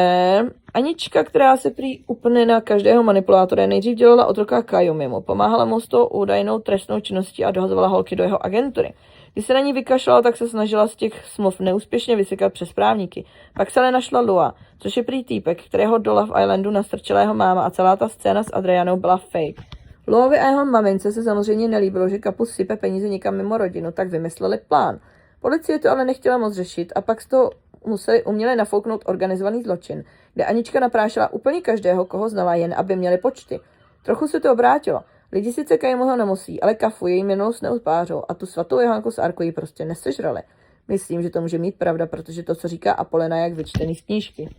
S1: Anička, která se prý upne na každého manipulátora, nejdřív dělala otroka Kajumimu, pomáhala mu s tou údajnou trestnou činností a dohazovala holky do jeho agentury. Když se na ní vykašlala, tak se snažila z těch smluv neúspěšně vysekat přes právníky. Pak se ale našla Lua, což je prý týpek, kterého do Love Islandu nastrčila jeho máma a celá ta scéna s Adrianou byla fake. Luovi a jeho mamince se samozřejmě nelíbilo, že Kapus sype peníze někam mimo rodinu, tak vymysleli plán. Policie to ale nechtěla moc řešit a pak z toho museli uměle nafouknout organizovaný zločin, kde Anička naprášila úplně každého, koho znala, jen aby měli počty. Trochu se to obrátilo. Lidi sice Kajmoho nemusí, ale Kafu její minulost neodpářou a tu svatou Johánku z Arku ji prostě nesežrali. Myslím, že to může mít pravda, protože to, co říká Apolena, je jak vyčtený z knížky.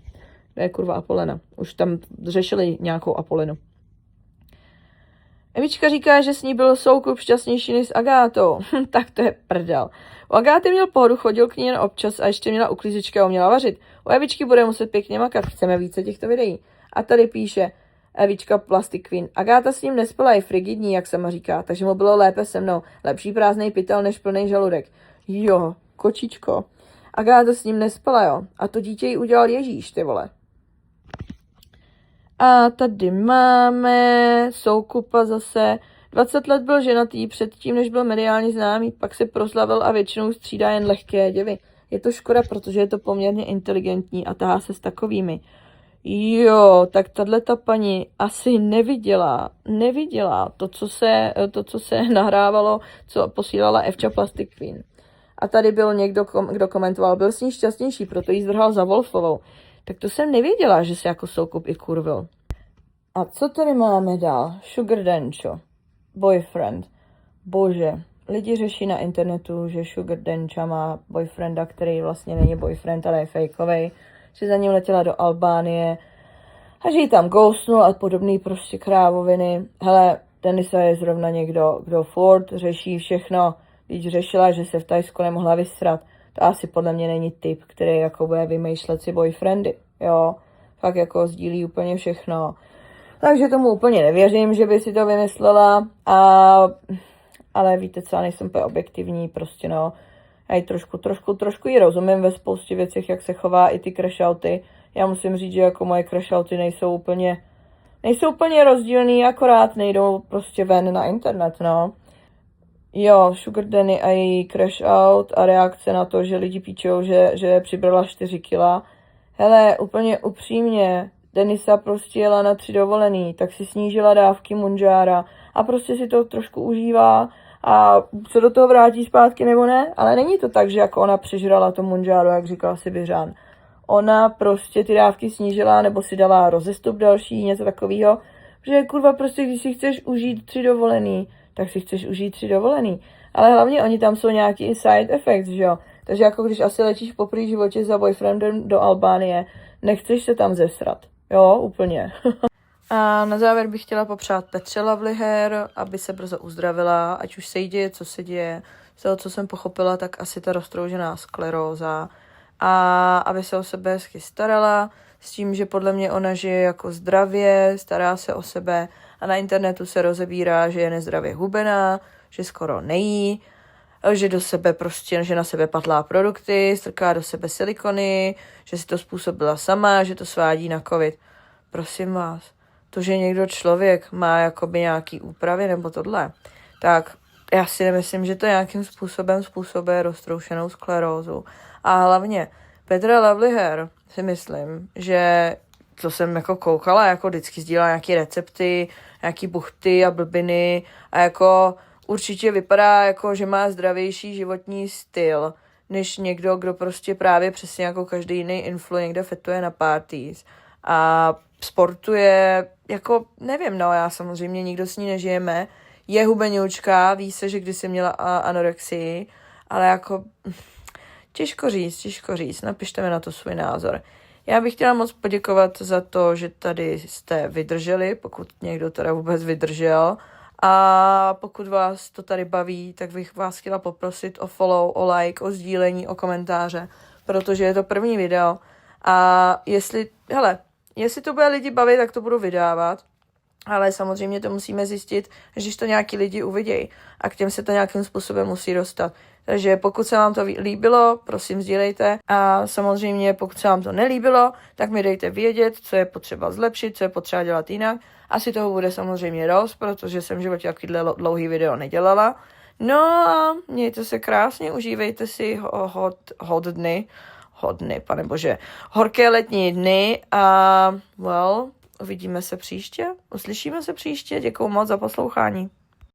S1: To je kurva Apolena. Už tam řešili nějakou Apolenu. Evička říká, že s ní byl Soukup šťastnější než s Agátou. Tak to je prdel. U Agáty měl pohodu, chodil k ní jen občas a ještě měla uklízečka a uměla vařit. U Evičky bude muset pěkně makat, chceme více těchto videí. A tady píše Evička Plastic Queen. Agáta s ním nespala, je frigidní, jak sama říká, takže mu bylo lépe se mnou. Lepší prázdnej pytel než plný žaludek. Jo, kočičko. Agáta s ním nespala, jo. A to dítě jí udělal Ježíš, ty vole. A tady máme Soukupa zase. 20 let byl ženatý předtím, než byl mediálně známý, pak se proslavil a většinou střídá jen lehké děvy. Je to škoda, protože je to poměrně inteligentní a tahá se s takovými. Jo, tak tato paní asi neviděla to, co se nahrávalo, co posílala Evča Plastic Queen. A tady byl někdo, kdo komentoval, byl s ní šťastnější, proto jí zdrhal za Wolfovou. Tak to jsem nevěděla, že se jako Soukup i kurvil. A co tady máme dál? Sugar Dancho. Boyfriend. Bože, lidi řeší na internetu, že Sugar Dancha má boyfrienda, který vlastně není boyfriend, ale je fejkovej, že za ním letěla do Albánie a že jí tam ghostnul a podobný prostě krávoviny. Hele, Denisa je zrovna někdo, kdo furt řeší všechno, když řešila, že se v Thajsku nemohla vysrat. To asi podle mě není typ, který jako bude vymýšlet si boyfriendy, jo. Fakt jako sdílí úplně všechno. Takže tomu úplně nevěřím, že by si to vymyslela, ale víte co, já nejsem úplně objektivní, prostě no. Já jí trošku jí rozumím ve spoustě věcech, jak se chová i ty crashouty. Já musím říct, že jako moje crashouty nejsou úplně rozdílný, akorát nejdou prostě ven na internet, no. Jo, Sugar Danny a její crash out a reakce na to, že lidi píčou, že přibrala 4 kila. Hele, úplně upřímně, Denisa prostě jela na 3 dovolený, tak si snížila dávky Munjára a prostě si to trošku užívá a se do toho vrátí zpátky nebo ne, ale není to tak, že jako ona přežrala to Munjáru, jak říkal Sibiřán. Ona prostě ty dávky snížila nebo si dala rozestup další, něco takového, protože kurva prostě, když si chceš užít 3 dovolený, tak si chceš užít 3 dovolený. Ale hlavně oni tam jsou nějaký side effects, že jo. Takže jako když asi letíš v poprvé životě za boyfriendem do Albánie, nechceš se tam zesrat. Jo, úplně. A na závěr bych chtěla popřát Petře Lovely Hair, aby se brzo uzdravila, ať už se jí děje, co se děje. Z toho, co jsem pochopila, tak asi ta roztroužená skleróza. A aby se o sebe hezky starala, s tím, že podle mě ona žije jako zdravě, stará se o sebe a na internetu se rozebírá, že je nezdravě hubená, že skoro nejí, že do sebe prostě, že na sebe patlá produkty, strká do sebe silikony, že si to způsobila sama, že to svádí na covid. Prosím vás, to, že někdo člověk má jakoby nějaký úpravy nebo tohle, tak já si nemyslím, že to nějakým způsobem způsobuje roztroušenou sklerózu. A hlavně Petra Lovely Hair si myslím, že co jsem jako koukala, jako vždycky sdílá nějaký recepty, nějaký buchty a blbiny a jako určitě vypadá jako, že má zdravější životní styl, než někdo, kdo prostě právě přesně jako každý jiný influ někde fetuje na parties a sportuje, jako nevím, no já samozřejmě nikdo s ní nežijeme, je hubeňoučka, ví se, že kdysi měla anorexii, ale jako těžko říct, napište mi na to svůj názor. Já bych chtěla moc poděkovat za to, že tady jste vydrželi, pokud někdo teda vůbec vydržel. A pokud vás to tady baví, tak bych vás chtěla poprosit o follow, o like, o sdílení, o komentáře, protože je to první video. A jestli to bude lidi bavit, tak to budu vydávat. Ale samozřejmě to musíme zjistit, že když to nějaký lidi uvidějí a k těm se to nějakým způsobem musí dostat. Takže pokud se vám to líbilo, prosím sdílejte a samozřejmě pokud se vám to nelíbilo, tak mi dejte vědět, co je potřeba zlepšit, co je potřeba dělat jinak. Asi toho bude samozřejmě dost, protože jsem v životě takovýhle dlouhý video nedělala. No a mějte se krásně, užívejte si horké letní dny a uvidíme se příště, uslyšíme se příště, děkuju moc za poslouchání.